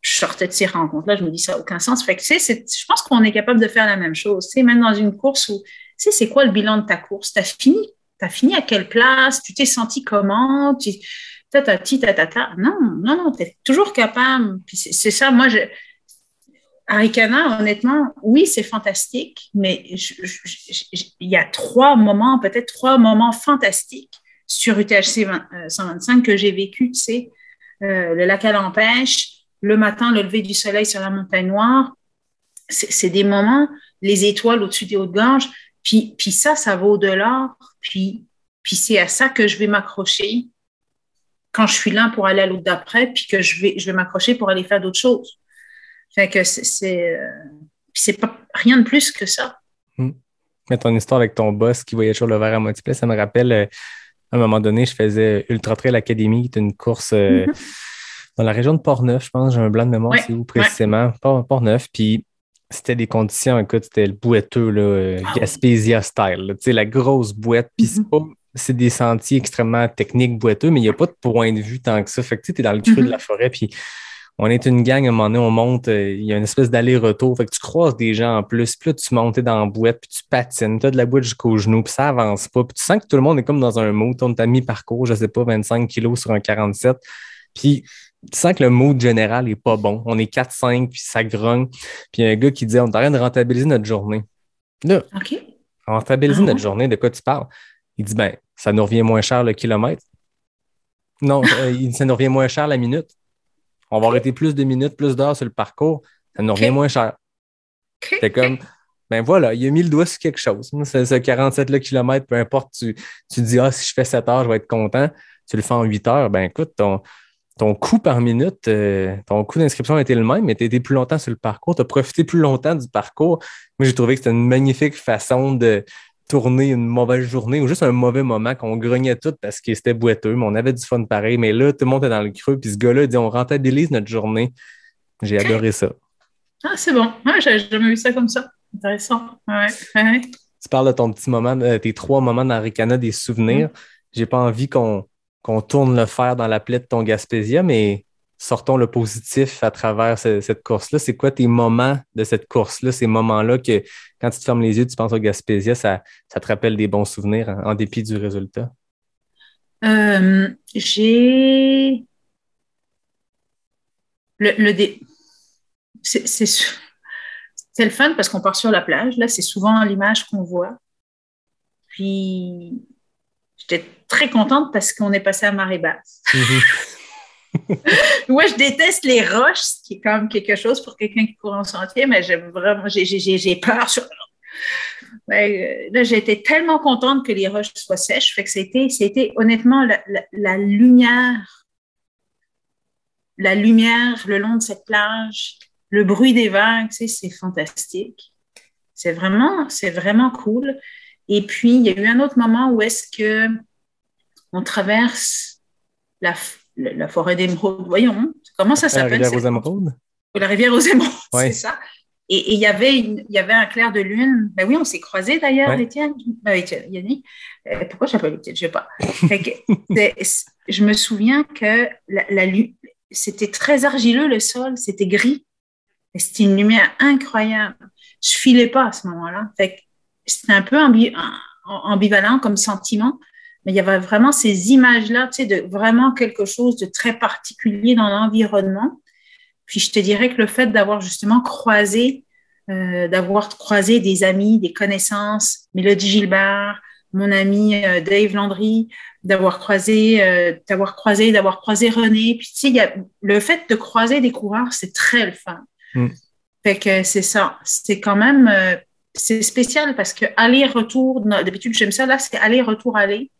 sortais de ces rencontres-là, je me dis ça n'a aucun sens. Fait que je pense qu'on est capable de faire la même chose. Tu sais, même dans une course où, tu sais, c'est quoi le bilan de ta course? T'as fini à quelle place? Tu t'es senti comment? Non, t'es toujours capable. Puis c'est ça, moi, Arikana, honnêtement, oui, c'est fantastique, mais il y a peut-être trois moments fantastiques sur UTHC 125 que j'ai vécu, tu sais, le lac à l'Empêche, le matin, le lever du soleil sur la montagne Noire, c'est des moments, les étoiles au-dessus des Hautes-Gorges, puis ça va au-delà, puis c'est à ça que je vais m'accrocher quand je suis là pour aller à l'autre d'après, puis que je vais m'accrocher pour aller faire d'autres choses. Fait que c'est pas rien de plus que ça. Mais ton histoire avec ton boss qui voyait toujours le verre à moitié plein, ça me rappelle, à un moment donné, je faisais Ultra Trail Academy, qui est une course dans la région de Port-Neuf, je pense, j'ai un blanc de mémoire, c'est où précisément? Port-Neuf, puis c'était des conditions, écoute, c'était le bouetteux, là, Gaspésia style, tu sais, la grosse bouette, puis c'est des sentiers extrêmement techniques, boiteux, mais il n'y a pas de point de vue tant que ça. Fait que tu es dans le creux de la forêt, puis on est une gang, à un moment donné, on monte, il y a une espèce d'aller-retour. Fait que tu croises des gens en plus, puis là, tu montes dans la boîte, puis tu patines, tu as de la boîte jusqu'au genou, puis ça avance pas. Puis tu sens que tout le monde est comme dans un mood. On t'a mis parcours, je sais pas, 25 kilos sur un 47. Puis tu sens que le mood général est pas bon. On est 4-5, puis ça grogne. Puis il y a un gars qui dit, on est en train de rentabiliser notre journée. Là, rentabiliser notre journée, de quoi tu parles? Il dit, ben, ça nous revient moins cher le kilomètre. Non, ça nous revient moins cher la minute. On va arrêter plus de minutes, plus d'heures sur le parcours. Ça nous revient moins cher. C'est comme, ben voilà, il a mis le doigt sur quelque chose. Ce 47 kilomètres, peu importe, tu dis, si je fais 7 heures, je vais être content. Tu le fais en 8 heures, ben écoute, ton coût par minute, ton coût d'inscription a été le même, mais tu as été plus longtemps sur le parcours, tu as profité plus longtemps du parcours. Moi, j'ai trouvé que c'était une magnifique façon de tourné une mauvaise journée ou juste un mauvais moment qu'on grognait tout parce que c'était boiteux, mais on avait du fun pareil. Mais là, tout le monde était dans le creux, puis ce gars-là, il dit on rentabilise notre journée. J'ai adoré ça. Ah, c'est bon. Ouais, j'avais jamais vu ça comme ça. Intéressant. Ouais. Ouais. Tu parles de ton petit moment, tes 3 moments dans Ricana, des souvenirs. J'ai pas envie qu'on tourne le fer dans la plaie de ton Gaspésia, mais sortons le positif à travers cette course-là. C'est quoi tes moments de cette course-là, ces moments-là que quand tu te fermes les yeux, tu penses au Gaspésia, ça te rappelle des bons souvenirs en dépit du résultat? J'ai le dé... c'est le fun parce qu'on part sur la plage. Là, c'est souvent l'image qu'on voit. Puis, j'étais très contente parce qu'on est passé à marée basse. Moi, je déteste les roches, ce qui est comme quelque chose pour quelqu'un qui court en sentier, mais j'aime vraiment, j'ai peur sur. Là, j'ai été tellement contente que les roches soient sèches. Fait que c'était honnêtement la lumière le long de cette plage, le bruit des vagues, tu sais, c'est fantastique. C'est vraiment cool. Et puis, il y a eu un autre moment où est-ce que on traverse la forêt d'émeraude. Voyons, comment ça s'appelle? La rivière aux émeraudes? La rivière aux émeraudes, ouais. C'est ça. Et il y avait un clair de lune. Ben oui, on s'est croisés d'ailleurs, ouais. Étienne. Yannick. Pourquoi je m'appelle Étienne? Je ne sais pas. Je me souviens que c'était très argileux le sol, c'était gris. C'était une lumière incroyable. Je filais pas à ce moment-là. C'était un peu ambivalent comme sentiment, mais il y avait vraiment ces images-là, tu sais, de vraiment quelque chose de très particulier dans l'environnement. Puis je te dirais que le fait d'avoir justement croisé des amis, des connaissances, Mélodie Gilbert, mon ami Dave Landry, d'avoir croisé René. Puis tu sais, le fait de croiser des coureurs, c'est très le fun. Fait que c'est ça. C'est quand même c'est spécial parce que aller-retour, d'habitude j'aime ça, là c'est aller-retour aller.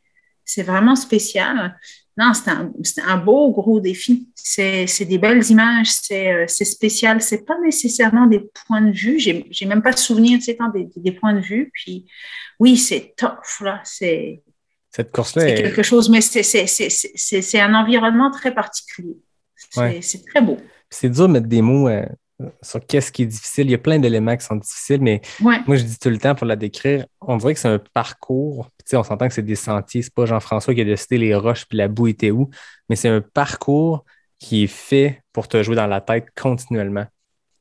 C'est vraiment spécial. Non, c'est un beau gros défi. C'est des belles images, c'est spécial. C'est pas nécessairement des points de vue. J'ai même pas de souvenir, tu sais, des points de vue. Puis oui, c'est tough là. Cette course-là, c'est quelque chose, mais c'est un environnement très particulier. C'est très beau. C'est dur de mettre des mots sur qu'est-ce qui est difficile. Il y a plein d'éléments qui sont difficiles, mais moi, je dis tout le temps pour la décrire, on dirait que c'est un parcours. Puis, on s'entend que c'est des sentiers. C'est pas Jean-François qui a décidé les roches puis la boue était où, mais c'est un parcours qui est fait pour te jouer dans la tête continuellement.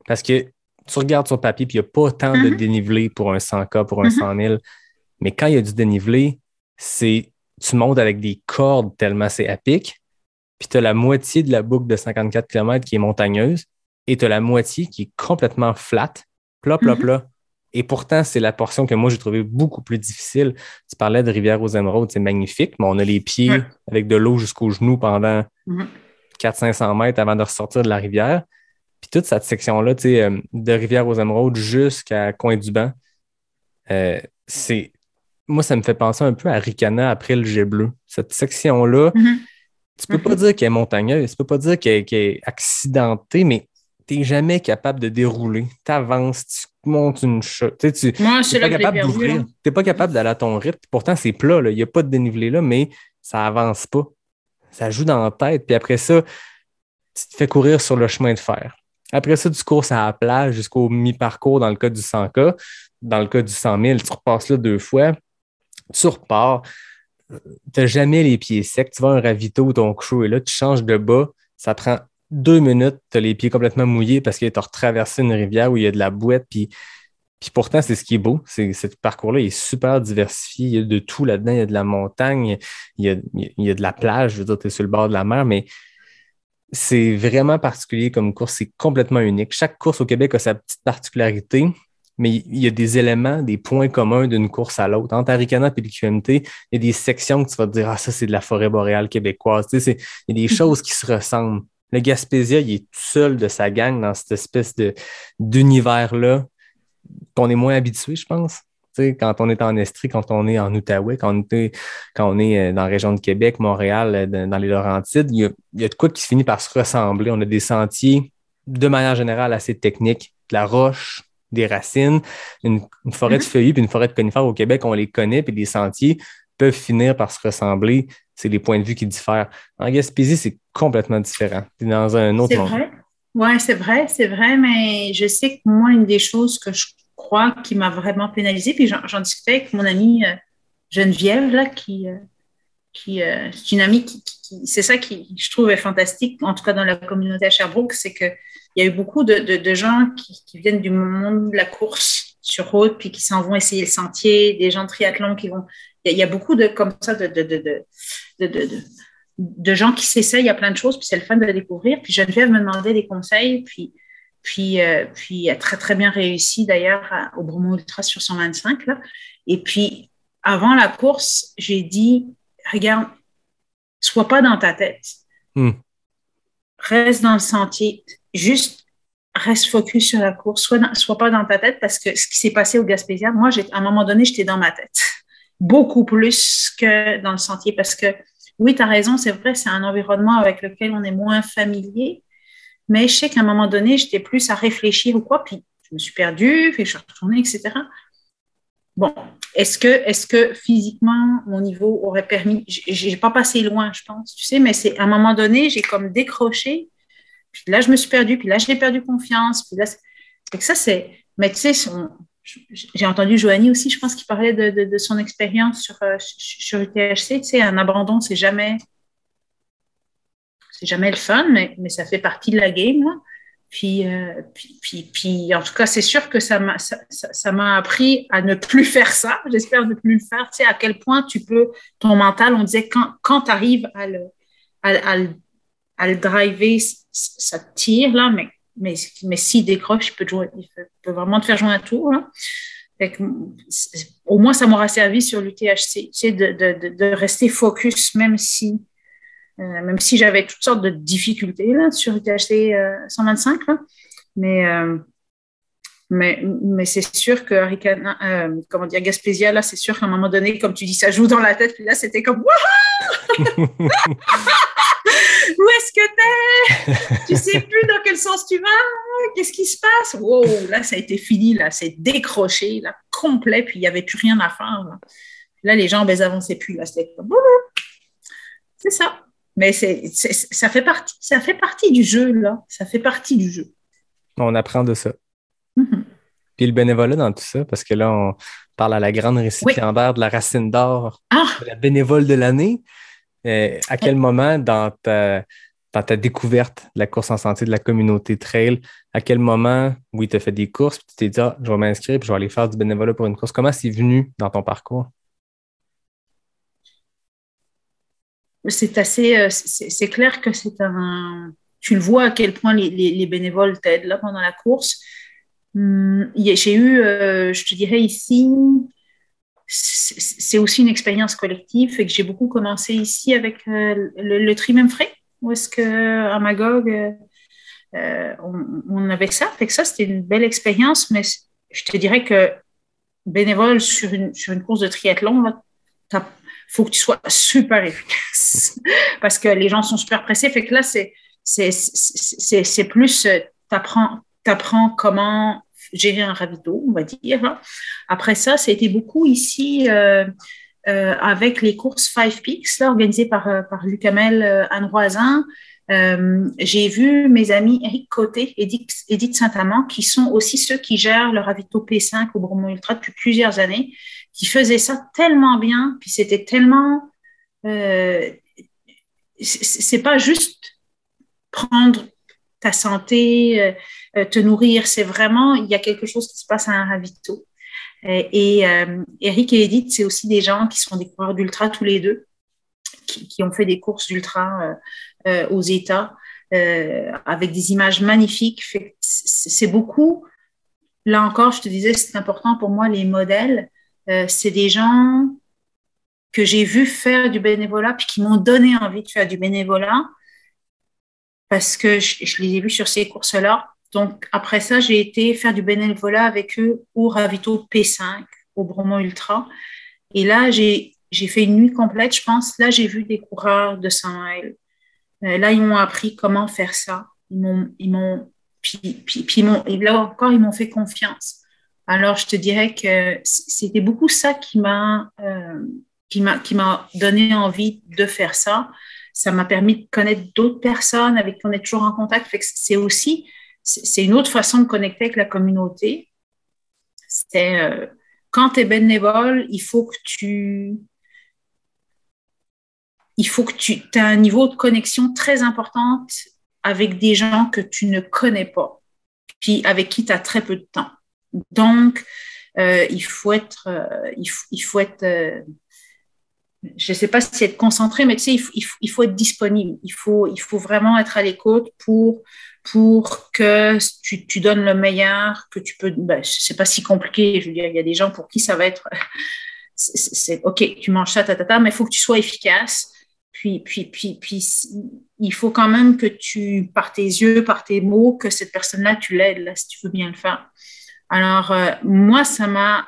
Parce que tu regardes sur papier puis il n'y a pas tant de dénivelé pour un 100K, pour un 100 000, mais quand il y a du dénivelé, tu montes avec des cordes tellement c'est à pic, puis tu as la moitié de la boucle de 54 km qui est montagneuse, et tu as la moitié qui est complètement flat, plat. Et pourtant, c'est la portion que moi, j'ai trouvée beaucoup plus difficile. Tu parlais de rivière aux émeraudes, c'est magnifique, mais on a les pieds avec de l'eau jusqu'aux genoux pendant 400-500 mètres avant de ressortir de la rivière. Puis toute cette section-là, tu sais, de rivière aux émeraudes jusqu'à Coin-du-Banc, moi, ça me fait penser un peu à Ricana après le jet bleu. Cette section-là, tu peux pas dire qu'elle est montagneuse, tu peux pas dire qu'elle est accidentée, mais tu n'es jamais capable de dérouler. Tu avances, tu montes une chute. Tu n'es pas capable d'ouvrir. Tu n'es pas capable d'aller à ton rythme. Pourtant, c'est plat. Il n'y a pas de dénivelé là, mais ça avance pas. Ça joue dans la tête. Puis après ça, tu te fais courir sur le chemin de fer. Après ça, tu cours à la plage jusqu'au mi-parcours dans le cas du 100K. Dans le cas du 100 000, tu repasses là 2 fois. Tu repars. Tu n'as jamais les pieds secs. Tu vas à un ravito, ton crew est là. Tu changes de bas. Ça prend 2 minutes, tu as les pieds complètement mouillés parce que tu as retraversé une rivière où il y a de la bouette. Puis pourtant, c'est ce qui est beau. Ce parcours-là il est super diversifié. Il y a de tout là-dedans. Il y a de la montagne, il y a de la plage. Je veux dire, tu es sur le bord de la mer, mais c'est vraiment particulier comme course. C'est complètement unique. Chaque course au Québec a sa petite particularité, mais il y a des éléments, des points communs d'une course à l'autre. Entre Ricana et le QMT, il y a des sections que tu vas te dire « Ah, ça, c'est de la forêt boréale québécoise. » Tu sais, il y a des choses qui se ressemblent. Le Gaspésia, il est tout seul de sa gang dans cette espèce d'univers-là qu'on est moins habitué, je pense. Tu sais, quand on est en Estrie, quand on est en Outaouais, quand on est dans la région de Québec, Montréal, dans les Laurentides, il y a de quoi qui finit par se ressembler. On a des sentiers, de manière générale, assez techniques, de la roche, des racines. Une forêt de feuillus puis une forêt de conifères au Québec, on les connaît, puis les sentiers peuvent finir par se ressembler. C'est les points de vue qui diffèrent. En Gaspésie, c'est complètement différent. C'est dans un autre monde. C'est vrai. Oui, c'est vrai, mais je sais que moi, une des choses que je crois qui m'a vraiment pénalisée, puis j'en discutais avec mon amie Geneviève, là, c'est une amie c'est ça qui, je trouve, est fantastique, en tout cas dans la communauté à Sherbrooke, c'est qu'il y a eu beaucoup de gens qui viennent du monde de la course sur route, puis qui s'en vont essayer le sentier, des gens de triathlon qui vont... Il y a beaucoup comme ça de gens qui s'essayent à plein de choses, puis c'est le fun de découvrir. Puis Geneviève me demandait des conseils, puis elle a très, très bien réussi d'ailleurs au Bromont Ultra sur 125. Là. Et puis, avant la course, j'ai dit, regarde, sois pas dans ta tête. Reste dans le sentier. Juste reste focus sur la course. Sois pas dans ta tête parce que ce qui s'est passé au Gaspésia, moi, à un moment donné, j'étais dans ma tête. Beaucoup plus que dans le sentier parce que, oui, tu as raison, c'est vrai, c'est un environnement avec lequel on est moins familier. Mais je sais qu'à un moment donné, j'étais plus à réfléchir ou quoi, puis je me suis perdue, puis je suis retournée, etc. Bon, est-ce que physiquement, mon niveau aurait permis... J'ai pas passé loin, je pense, tu sais, mais c'est à un moment donné, j'ai comme décroché, puis là, je me suis perdue, puis là, j'ai perdu confiance, puis là... C'est que ça, c'est... Mais tu sais, j'ai entendu Joanie aussi, je pense, qui parlait de son expérience sur le THC, tu sais, un abandon, c'est jamais le fun, mais ça fait partie de la game, là. Puis, en tout cas, c'est sûr que ça m'a appris à ne plus faire ça. J'espère ne plus le faire. Tu sais, à quel point ton mental, on disait, quand tu arrives à le driver, ça te tire, là, mais s'il décroche, il peut vraiment te faire jouer un tour, là. Fait que, au moins, ça m'aura servi sur l'UTHC, tu sais, de rester focus, même si j'avais toutes sortes de difficultés là, sur UTHC 125. Là. Mais c'est sûr que Gaspésia, là, c'est sûr qu'à un moment donné, comme tu dis, ça joue dans la tête. Puis là, c'était comme wouhou! Où est-ce que t'es? Tu sais plus dans quel sens tu vas? Qu'est-ce qui se passe? Wow, là, ça a été fini, là, c'est décroché, là, complet, puis il n'y avait plus rien à faire. Là, les jambes, elles avançaient plus. Là, c'était comme c'est ça. Mais ça fait partie du jeu, là. Ça fait partie du jeu. On apprend de ça. Puis le bénévolat dans tout ça, parce que là, on parle à la grande récipiendaire de la Racine d'or, la bénévole de l'année. À quel moment dans ta découverte de la course en sentier de la communauté trail, à quel moment, oui, tu as fait des courses, puis tu t'es dit, je vais m'inscrire, puis je vais aller faire du bénévolat pour une course. Comment c'est venu dans ton parcours? C'est clair que tu le vois à quel point les bénévoles t'aident là pendant la course. J'ai eu, je te dirais ici, c'est aussi une expérience collective, et que j'ai beaucoup commencé ici avec le tri même frais, où est-ce qu'à Magog, on avait ça. Fait que ça, c'était une belle expérience, mais je te dirais que bénévole sur une course de triathlon, là, faut que tu sois super efficace parce que les gens sont super pressés. Fait que là, c'est plus, t'apprends comment gérer un ravito, on va dire. Après ça a été beaucoup ici avec les courses Five Peaks, là, organisées par Luc Hamel, Anne Roisin. J'ai vu mes amis Éric Côté, Edith Saint-Amand, qui sont aussi ceux qui gèrent le ravito P5 au Bromont Ultra depuis plusieurs années, qui faisaient ça tellement bien, puis c'était tellement... c'est pas juste prendre ta santé, te nourrir, c'est vraiment, il y a quelque chose qui se passe à un ravito. Et Eric et Edith, c'est aussi des gens qui sont des coureurs d'ultra tous les deux, qui ont fait des courses d'ultra aux États, avec des images magnifiques. C'est beaucoup, là encore, je te disais, c'est important pour moi, les modèles. C'est des gens que j'ai vus faire du bénévolat, puis qui m'ont donné envie de faire du bénévolat, parce que je les ai vus sur ces courses-là. Donc, après ça, j'ai été faire du bénévolat avec eux au ravito P5, au Bromont Ultra. Et là, j'ai fait une nuit complète, je pense. Là, j'ai vu des coureurs de 100 miles. Là, ils m'ont appris comment faire ça. Ils m'ont Et là encore, ils m'ont fait confiance. Alors, je te dirais que c'était beaucoup ça qui m'a donné envie de faire ça. Ça m'a permis de connaître d'autres personnes avec qui on est toujours en contact. Fait que c'est une autre façon de connecter avec la communauté. Quand tu es bénévole, il faut que tu aies un niveau de connexion très important avec des gens que tu ne connais pas, puis avec qui tu as très peu de temps. Donc, il faut être je ne sais pas si être concentré, mais tu sais, il faut être disponible. Il faut vraiment être à l'écoute pour que tu donnes le meilleur que tu peux. C'est pas si compliqué. Je veux dire, il y a des gens pour qui ça va être. C'est OK, tu manges ça, mais il faut que tu sois efficace. Puis, il faut quand même que par tes yeux, par tes mots, que cette personne-là, tu l'aides, là, si tu veux bien le faire. Alors, moi, ça m'a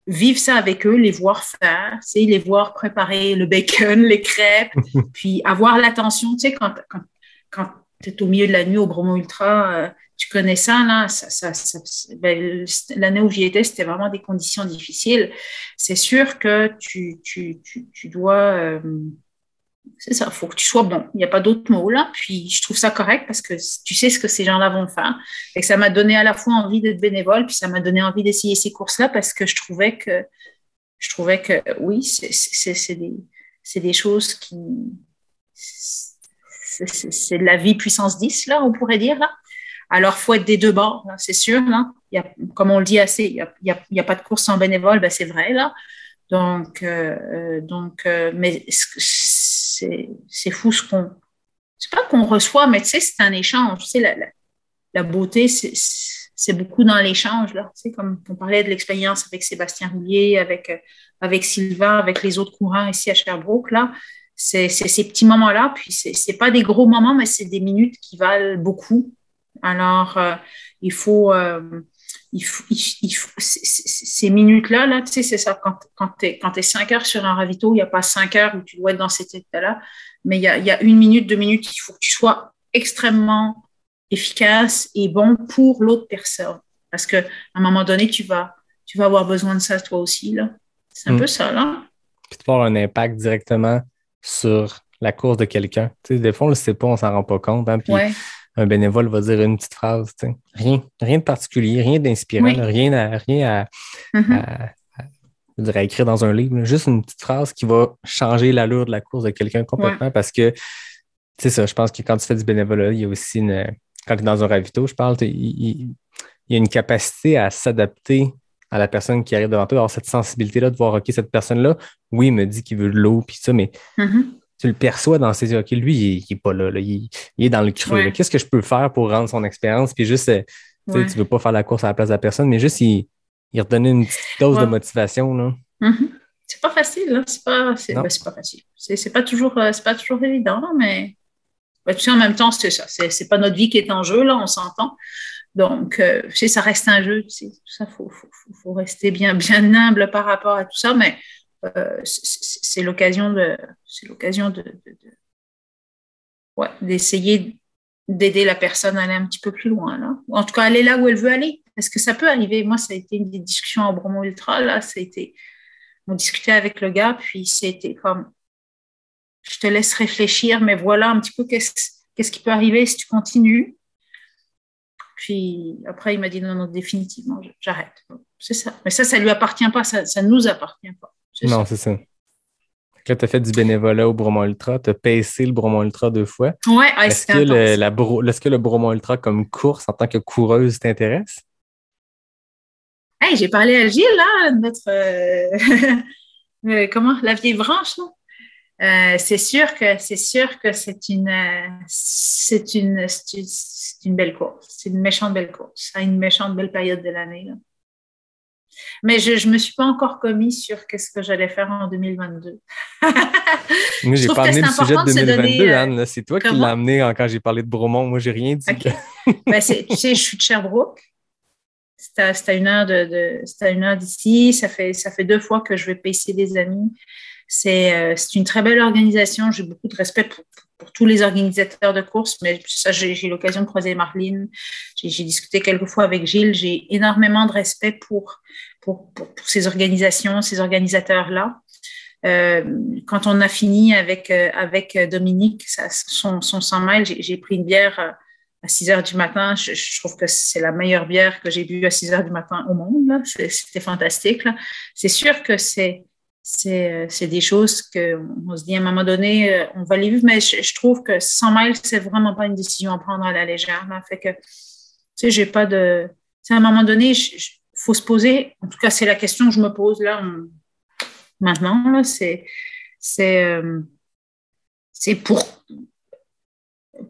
vivre ça avec eux, les voir faire, tu sais, les voir préparer le bacon, les crêpes, puis avoir l'attention, tu sais, quand tu es au milieu de la nuit au Bromo Ultra, tu connais ça, là, l'année où j'y étais, c'était vraiment des conditions difficiles. C'est sûr que tu dois... c'est ça, il faut que tu sois bon. Il n'y a pas d'autre mot là. Puis je trouve ça correct parce que tu sais ce que ces gens-là vont faire. Et que ça m'a donné à la fois envie d'être bénévole, puis ça m'a donné envie d'essayer ces courses-là parce que je trouvais que oui, c'est des choses qui... C'est de la vie puissance 10, là, on pourrait dire. Là. Alors, il faut être des deux bords, là, c'est sûr. Là. Comme on le dit assez, il n'y a pas de course sans bénévole, ben, c'est vrai. Là. Donc, mais c'est fou ce qu'on... C'est pas qu'on reçoit, mais tu sais, c'est un échange. Tu sais, la beauté, c'est beaucoup dans l'échange. Là. Tu sais, comme on parlait de l'expérience avec Sébastien Roulier, avec Sylvain, avec les autres courants ici à Sherbrooke, là. C'est ces petits moments-là. Puis, c'est pas des gros moments, mais c'est des minutes qui valent beaucoup. Alors, il faut ces minutes-là, là, tu sais, c'est ça. Quand tu es 5 heures sur un ravito, il n'y a pas 5 heures où tu dois être dans cet état-là, mais il y a 1 minute, 2 minutes, il faut que tu sois extrêmement efficace et bon pour l'autre personne. Parce qu'à un moment donné, tu vas avoir besoin de ça toi aussi. Là. C'est un peu ça, là. Puis de avoir un impact directement sur la course de quelqu'un. Tu sais, des fois, on ne le sait pas, on ne s'en rend pas compte. Hein, puis un bénévole va dire une petite phrase, tu sais. Rien de particulier, rien d'inspirant, rien à écrire dans un livre. Juste une petite phrase qui va changer l'allure de la course de quelqu'un complètement parce que, c'est ça, je pense que quand tu fais du bénévolat, il y a aussi quand tu es dans un ravito, je parle, il y a une capacité à s'adapter à la personne qui arrive devant toi, avoir cette sensibilité-là de voir, OK, cette personne-là, oui, il me dit qu'il veut de l'eau, puis ça, mais tu le perçois dans ses yeux. OK, lui, il n'est pas là, il est dans le creux. Là. Qu'est-ce que je peux faire pour rendre son expérience? Puis juste, tu ne veux pas faire la course à la place de la personne, mais juste, il redonner une petite dose de motivation. Là. C'est pas facile, là. C'est pas facile. C'est pas toujours évident, là, mais tu sais, en même temps, c'est ça. C'est pas notre vie qui est en jeu, là, on s'entend. Donc, tu sais, ça reste un jeu. Tu sais, tout ça, faut rester bien humble par rapport à tout ça, mais c'est l'occasion d'essayer d'aider la personne à aller un petit peu plus loin, là. En tout cas, aller là où elle veut aller. Parce que ça peut arriver. Moi, ça a été une des discussions au Bromo Ultra, là. On discutait avec le gars, puis c'était comme, je te laisse réfléchir, mais voilà un petit peu qu'est-ce qui peut arriver si tu continues. Puis après, il m'a dit non, définitivement, j'arrête. C'est ça. Mais ça lui appartient pas, ça nous appartient pas. C'est ça. Là, tu as fait du bénévolat au Bromont Ultra, tu as pacé le Bromont Ultra 2 fois. Oui, est-ce que le Bromont Ultra comme course en tant que coureuse t'intéresse? Hey, j'ai parlé à Gilles, là, notre la vieille branche, là. C'est sûr que c'est une belle course. C'est une méchante belle course. À une méchante belle période de l'année, là. Mais je ne me suis pas encore commis sur qu'est-ce que j'allais faire en 2022. Moi, je n'ai pas amené le sujet de 2022, Anne. C'est toi qui l'as amené quand j'ai parlé de Bromont. Moi, je n'ai rien dit. Okay. Tu sais, je suis de Sherbrooke. C'est à 1 heure d'ici. Ça fait 2 fois que je vais pacer des amis. C'est une très belle organisation. J'ai beaucoup de respect pour tous les organisateurs de courses, mais ça, j'ai l'occasion de croiser Marlene. J'ai discuté quelques fois avec Gilles. J'ai énormément de respect pour ces organisations, ces organisateurs-là. Quand on a fini avec Dominique, son 100 miles, j'ai pris une bière à 6 heures du matin. Je trouve que c'est la meilleure bière que j'ai bu à 6 heures du matin au monde. Là. C'était fantastique. Là. C'est sûr que c'est des choses qu'on se dit à un moment donné, on va les vivre, mais je trouve que 100 miles, c'est vraiment pas une décision à prendre à la légère. Là. Fait que, tu sais, j'ai pas de... Tu sais, à un moment donné, faut se poser, en tout cas, c'est la question que je me pose là, maintenant, là, c'est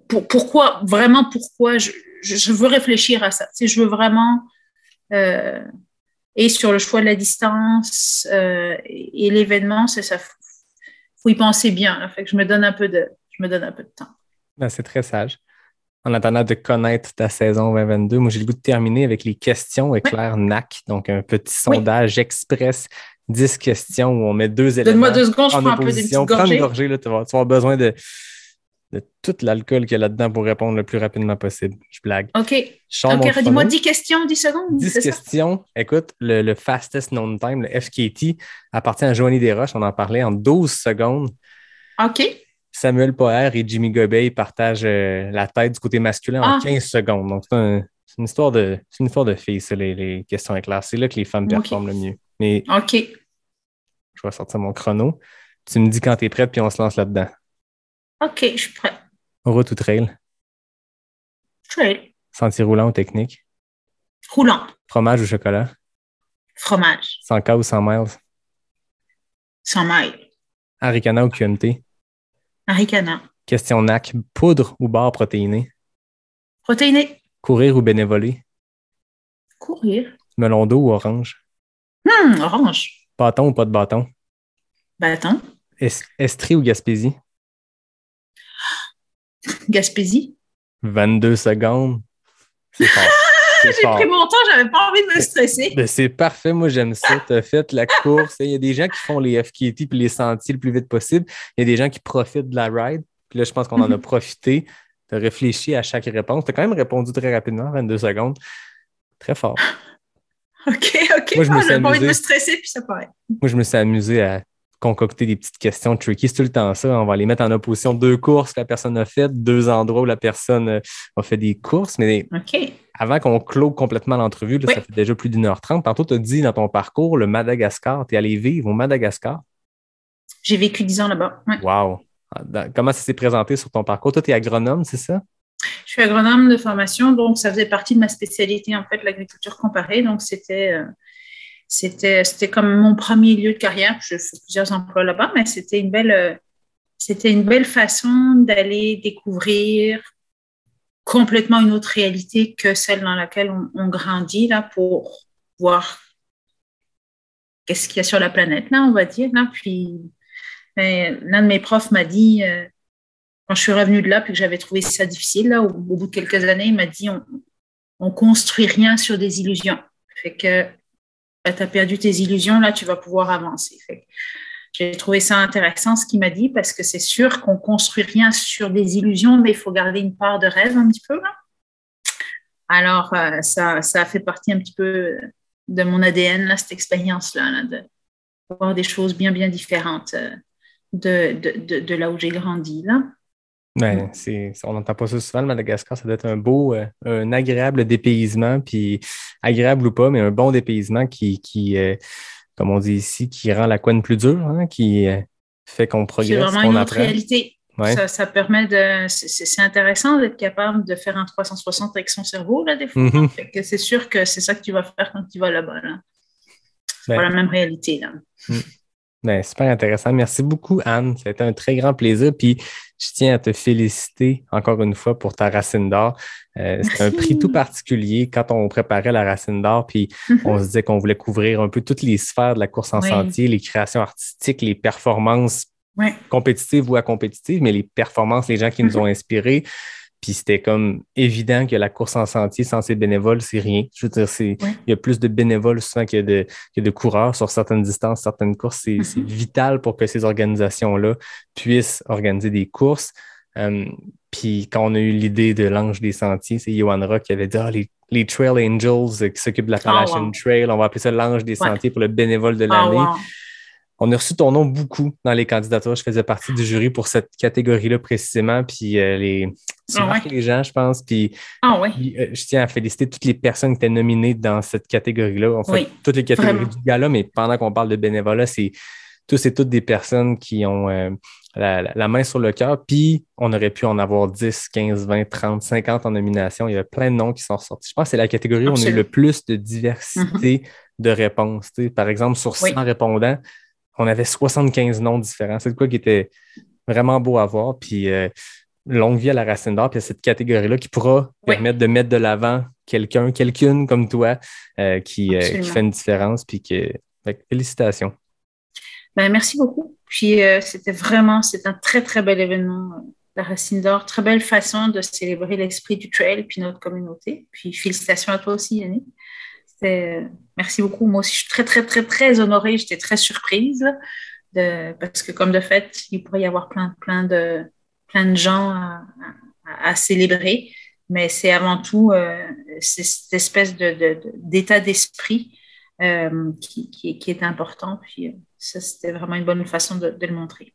pourquoi je veux réfléchir à ça. Tu sais, je veux vraiment... et sur le choix de la distance et l'événement, c'est ça. Faut y penser bien. Là, fait que je me donne un peu de temps. Ben, c'est très sage. En attendant de connaître ta saison 2022, moi, j'ai le goût de terminer avec les questions éclair NAC. Donc, un petit sondage express, 10 questions où on met 2 éléments. Donne-moi 2 secondes, je prends un peu des petites gorgées. Prends une gorgée, là, tu vas avoir besoin de tout l'alcool qu'il y a là-dedans pour répondre le plus rapidement possible. Je blague. OK, redis-moi 10 questions, 10 secondes. 10 questions. Ça? Écoute, le fastest known time, le FKT, appartient à Joanie Desroches. On en parlait en 12 secondes. OK. Samuel Poher et Jimmy Gobey partagent la tête du côté masculin en 15 secondes. Donc, c'est une histoire de filles, ça, les questions éclairs. C'est là que les femmes performent le mieux. Mais OK. Je vais sortir mon chrono. Tu me dis quand tu es prête, puis on se lance là-dedans. OK, je suis prête. Route ou trail? Trail. Sentier roulant ou technique? Roulant. Fromage ou chocolat? Fromage. 100K ou 100 miles? 100 miles. Arikana ou QMT? Arikana. Question NAC, poudre ou barre protéinée? Protéinée. Courir ou bénévoler? Courir. Melon d'eau ou orange? Orange. Bâton ou pas de bâton? Bâton. Estrie ou Gaspésie? Gaspésie. 22 secondes. C'est fort. J'ai pris mon temps, j'avais pas envie de me stresser. Ben, c'est parfait, moi j'aime ça. Tu as fait la course. Il y a des gens qui font les FKT puis les sentiers le plus vite possible. Il y a des gens qui profitent de la ride. Puis là, je pense qu'on en a profité. Tu as réfléchi à chaque réponse. Tu as quand même répondu très rapidement, 22 secondes. Très fort. OK. Moi, j'ai pas envie de me stresser, puis ça paraît. Moi, je me suis amusé à concocter des petites questions tricky. C'est tout le temps ça. On va les mettre en opposition. 2 courses que la personne a faites, 2 endroits où la personne a fait des courses. Mais avant qu'on clôt complètement l'entrevue, là, ça fait déjà plus d'1h30. Tantôt, tu as dit dans ton parcours, le Madagascar, tu es allé vivre au Madagascar. J'ai vécu 10 ans là-bas. Ouais. Wow! Comment ça s'est présenté sur ton parcours? Toi, tu es agronome, c'est ça? Je suis agronome de formation, donc ça faisait partie de ma spécialité, en fait, l'agriculture comparée. Donc, c'était comme mon premier lieu de carrière. Je fais plusieurs emplois là-bas, mais c'était une belle façon d'aller découvrir complètement une autre réalité que celle dans laquelle on grandit, là, pour voir qu'est-ce qu'il y a sur la planète, là, on va dire. Là. Puis, l'un de mes profs m'a dit, quand je suis revenue de là, puis que j'avais trouvé ça difficile, là, au bout de quelques années, il m'a dit, on construit rien sur des illusions. Fait que tu as perdu tes illusions, là, tu vas pouvoir avancer. Fait que j'ai trouvé ça intéressant, ce qu'il m'a dit, parce que c'est sûr qu'on ne construit rien sur des illusions, mais il faut garder une part de rêve un petit peu. Là. Alors, ça a fait partie un petit peu de mon ADN, là, cette expérience-là, là, de voir des choses bien, bien différentes de là où j'ai grandi. Là. Ouais, on n'entend pas ça souvent, le Madagascar. Ça doit être un agréable dépaysement, puis agréable ou pas, mais un bon dépaysement qui comme on dit ici, qui rend la couenne plus dure, hein, qui fait qu'on progresse, qu'on apprend. C'est vraiment une autre réalité. Ouais. Ça permet c'est intéressant d'être capable de faire un 360 avec son cerveau, là, des fois. Fait que c'est sûr que c'est ça que tu vas faire quand tu vas là-bas, là. C'est pas la même réalité, là. Ben, super intéressant. Merci beaucoup, Anne. Ça a été un très grand plaisir. Puis, je tiens à te féliciter encore une fois pour ta Racine d'or. C'est un prix tout particulier quand on préparait la Racine d'or. Puis, on se disait qu'on voulait couvrir un peu toutes les sphères de la course en sentier, les créations artistiques, les performances compétitives ou incompétitives, mais les performances, les gens qui nous ont inspirés. Puis c'était comme évident que la course en sentier sans ses bénévoles, c'est rien. Je veux dire, il y a plus de bénévoles souvent que de coureurs sur certaines distances, certaines courses. C'est vital pour que ces organisations-là puissent organiser des courses. Puis quand on a eu l'idée de l'Ange des Sentiers, c'est Johan Rock qui avait dit les Trail Angels qui s'occupent de l'Appalachian Trail, on va appeler ça l'Ange des Sentiers pour le bénévole de l'année. On a reçu ton nom beaucoup dans les candidatures. Je faisais partie du jury pour cette catégorie-là précisément. Puis c'est marqué les gens, je pense. Puis, je tiens à féliciter toutes les personnes qui étaient nominées dans cette catégorie-là. En fait, toutes les catégories du gala, mais pendant qu'on parle de bénévolat, c'est tous et toutes des personnes qui ont la main sur le cœur. Puis on aurait pu en avoir 10, 15, 20, 30, 50 en nomination. Il y a plein de noms qui sont sortis. Je pense que c'est la catégorie où on a eu le plus de diversité de réponses. T'sais. Par exemple, sur 100 répondants, on avait 75 noms différents. C'est quoi qui était vraiment beau à voir. Puis longue vie à la Racine d'Or. Puis il y a cette catégorie-là qui pourra permettre de mettre de l'avant quelqu'une comme toi qui fait une différence. Puis félicitations. Ben, merci beaucoup. Puis c'était un très, très bel événement, la Racine d'Or. Très belle façon de célébrer l'esprit du trail puis notre communauté. Puis félicitations à toi aussi, Yannick. Merci beaucoup. Moi aussi, je suis très, très, très, très honorée. J'étais très surprise parce que, comme de fait, il pourrait y avoir plein de gens à célébrer. Mais c'est avant tout cette espèce d'état d'esprit qui est important. Puis ça, c'était vraiment une bonne façon de le montrer.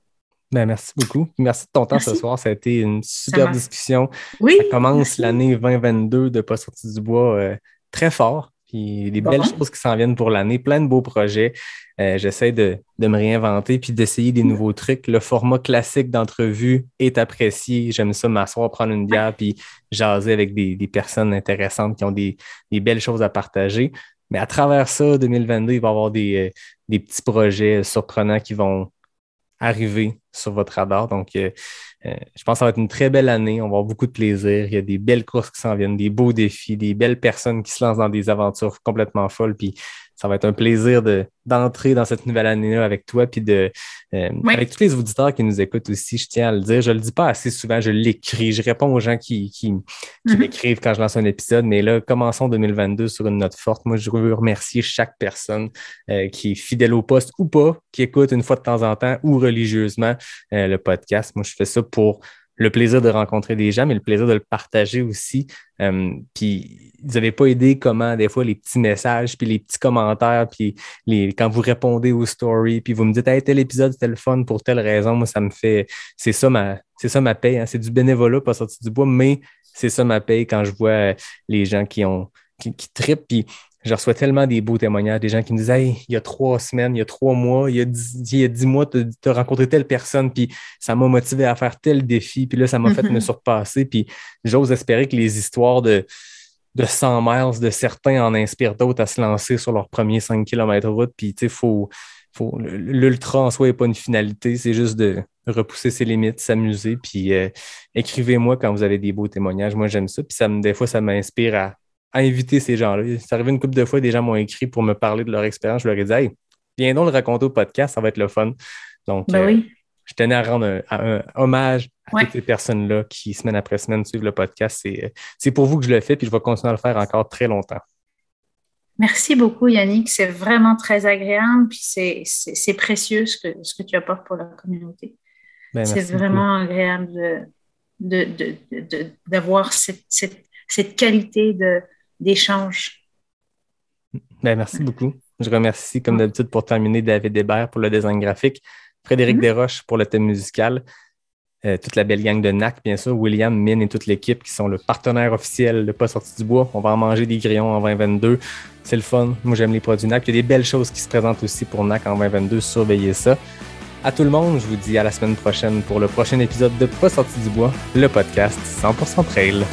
Ben, merci beaucoup. Merci de ton temps ce soir. Ça a été une super discussion. Oui, ça commence l'année 2022 de Pas sorti du bois très fort. Puis des belles choses qui s'en viennent pour l'année, plein de beaux projets. J'essaie de me réinventer puis d'essayer des nouveaux trucs. Le format classique d'entrevue est apprécié. J'aime ça m'asseoir, prendre une bière puis jaser avec des personnes intéressantes qui ont des belles choses à partager. Mais à travers ça, 2022, il va y avoir des petits projets surprenants qui vont arriver sur votre radar. Donc, je pense que ça va être une très belle année. On va avoir beaucoup de plaisir. Il y a des belles courses qui s'en viennent, des beaux défis, des belles personnes qui se lancent dans des aventures complètement folles. Puis, ça va être un plaisir d'entrer dans cette nouvelle année-là avec toi. Puis, avec tous les auditeurs qui nous écoutent aussi, je tiens à le dire. Je ne le dis pas assez souvent, je l'écris. Je réponds aux gens qui m'écrivent quand je lance un épisode. Mais là, commençons 2022 sur une note forte. Moi, je veux remercier chaque personne qui est fidèle au poste ou pas, qui écoute une fois de temps en temps ou religieusement le podcast. Moi, je fais ça pour le plaisir de rencontrer des gens, mais le plaisir de le partager aussi. Puis, vous n'avez pas aidé comment, des fois, les petits messages, puis les petits commentaires, puis quand vous répondez aux stories, puis vous me dites « Hey, tel épisode, c'était le fun pour telle raison. » Moi, ça me fait... C'est ça ma paye. Hein. C'est du bénévolat, pas sorti du bois, mais c'est ça ma paye quand je vois les gens qui trippent. Puis, je reçois tellement des beaux témoignages, des gens qui me disent « Hey, il y a 3 semaines, il y a 3 mois, il y a 10 mois, tu as rencontré telle personne, puis ça m'a motivé à faire tel défi, puis là, ça m'a fait me surpasser. » Puis j'ose espérer que les histoires de 100 miles de certains en inspirent d'autres à se lancer sur leurs premiers 5 km route. Puis, tu sais, l'ultra en soi n'est pas une finalité, c'est juste de repousser ses limites, s'amuser. Puis écrivez-moi quand vous avez des beaux témoignages. Moi, j'aime ça. Puis des fois, ça m'inspire à inviter ces gens-là. C'est arrivé une couple de fois, des gens m'ont écrit pour me parler de leur expérience. Je leur ai dit « Hey, viens donc le raconter au podcast, ça va être le fun. » Donc, je tenais à rendre un hommage à toutes ces personnes-là qui, semaine après semaine, suivent le podcast. C'est pour vous que je le fais, puis je vais continuer à le faire encore très longtemps. Merci beaucoup, Yannick. C'est vraiment très agréable, puis c'est précieux ce que tu apportes pour la communauté. C'est vraiment agréable d'avoir cette qualité d'échange. Merci beaucoup. Je remercie, comme d'habitude, pour terminer, David Hébert pour le design graphique, Frédéric Desroches pour le thème musical, toute la belle gang de NAC, bien sûr, William, Mine et toute l'équipe qui sont le partenaire officiel de Pas sorti du bois. On va en manger des grillons en 2022. C'est le fun. Moi, j'aime les produits NAC. Il y a des belles choses qui se présentent aussi pour NAC en 2022. Surveillez ça. À tout le monde, je vous dis à la semaine prochaine pour le prochain épisode de Pas sorti du bois, le podcast 100% Trail.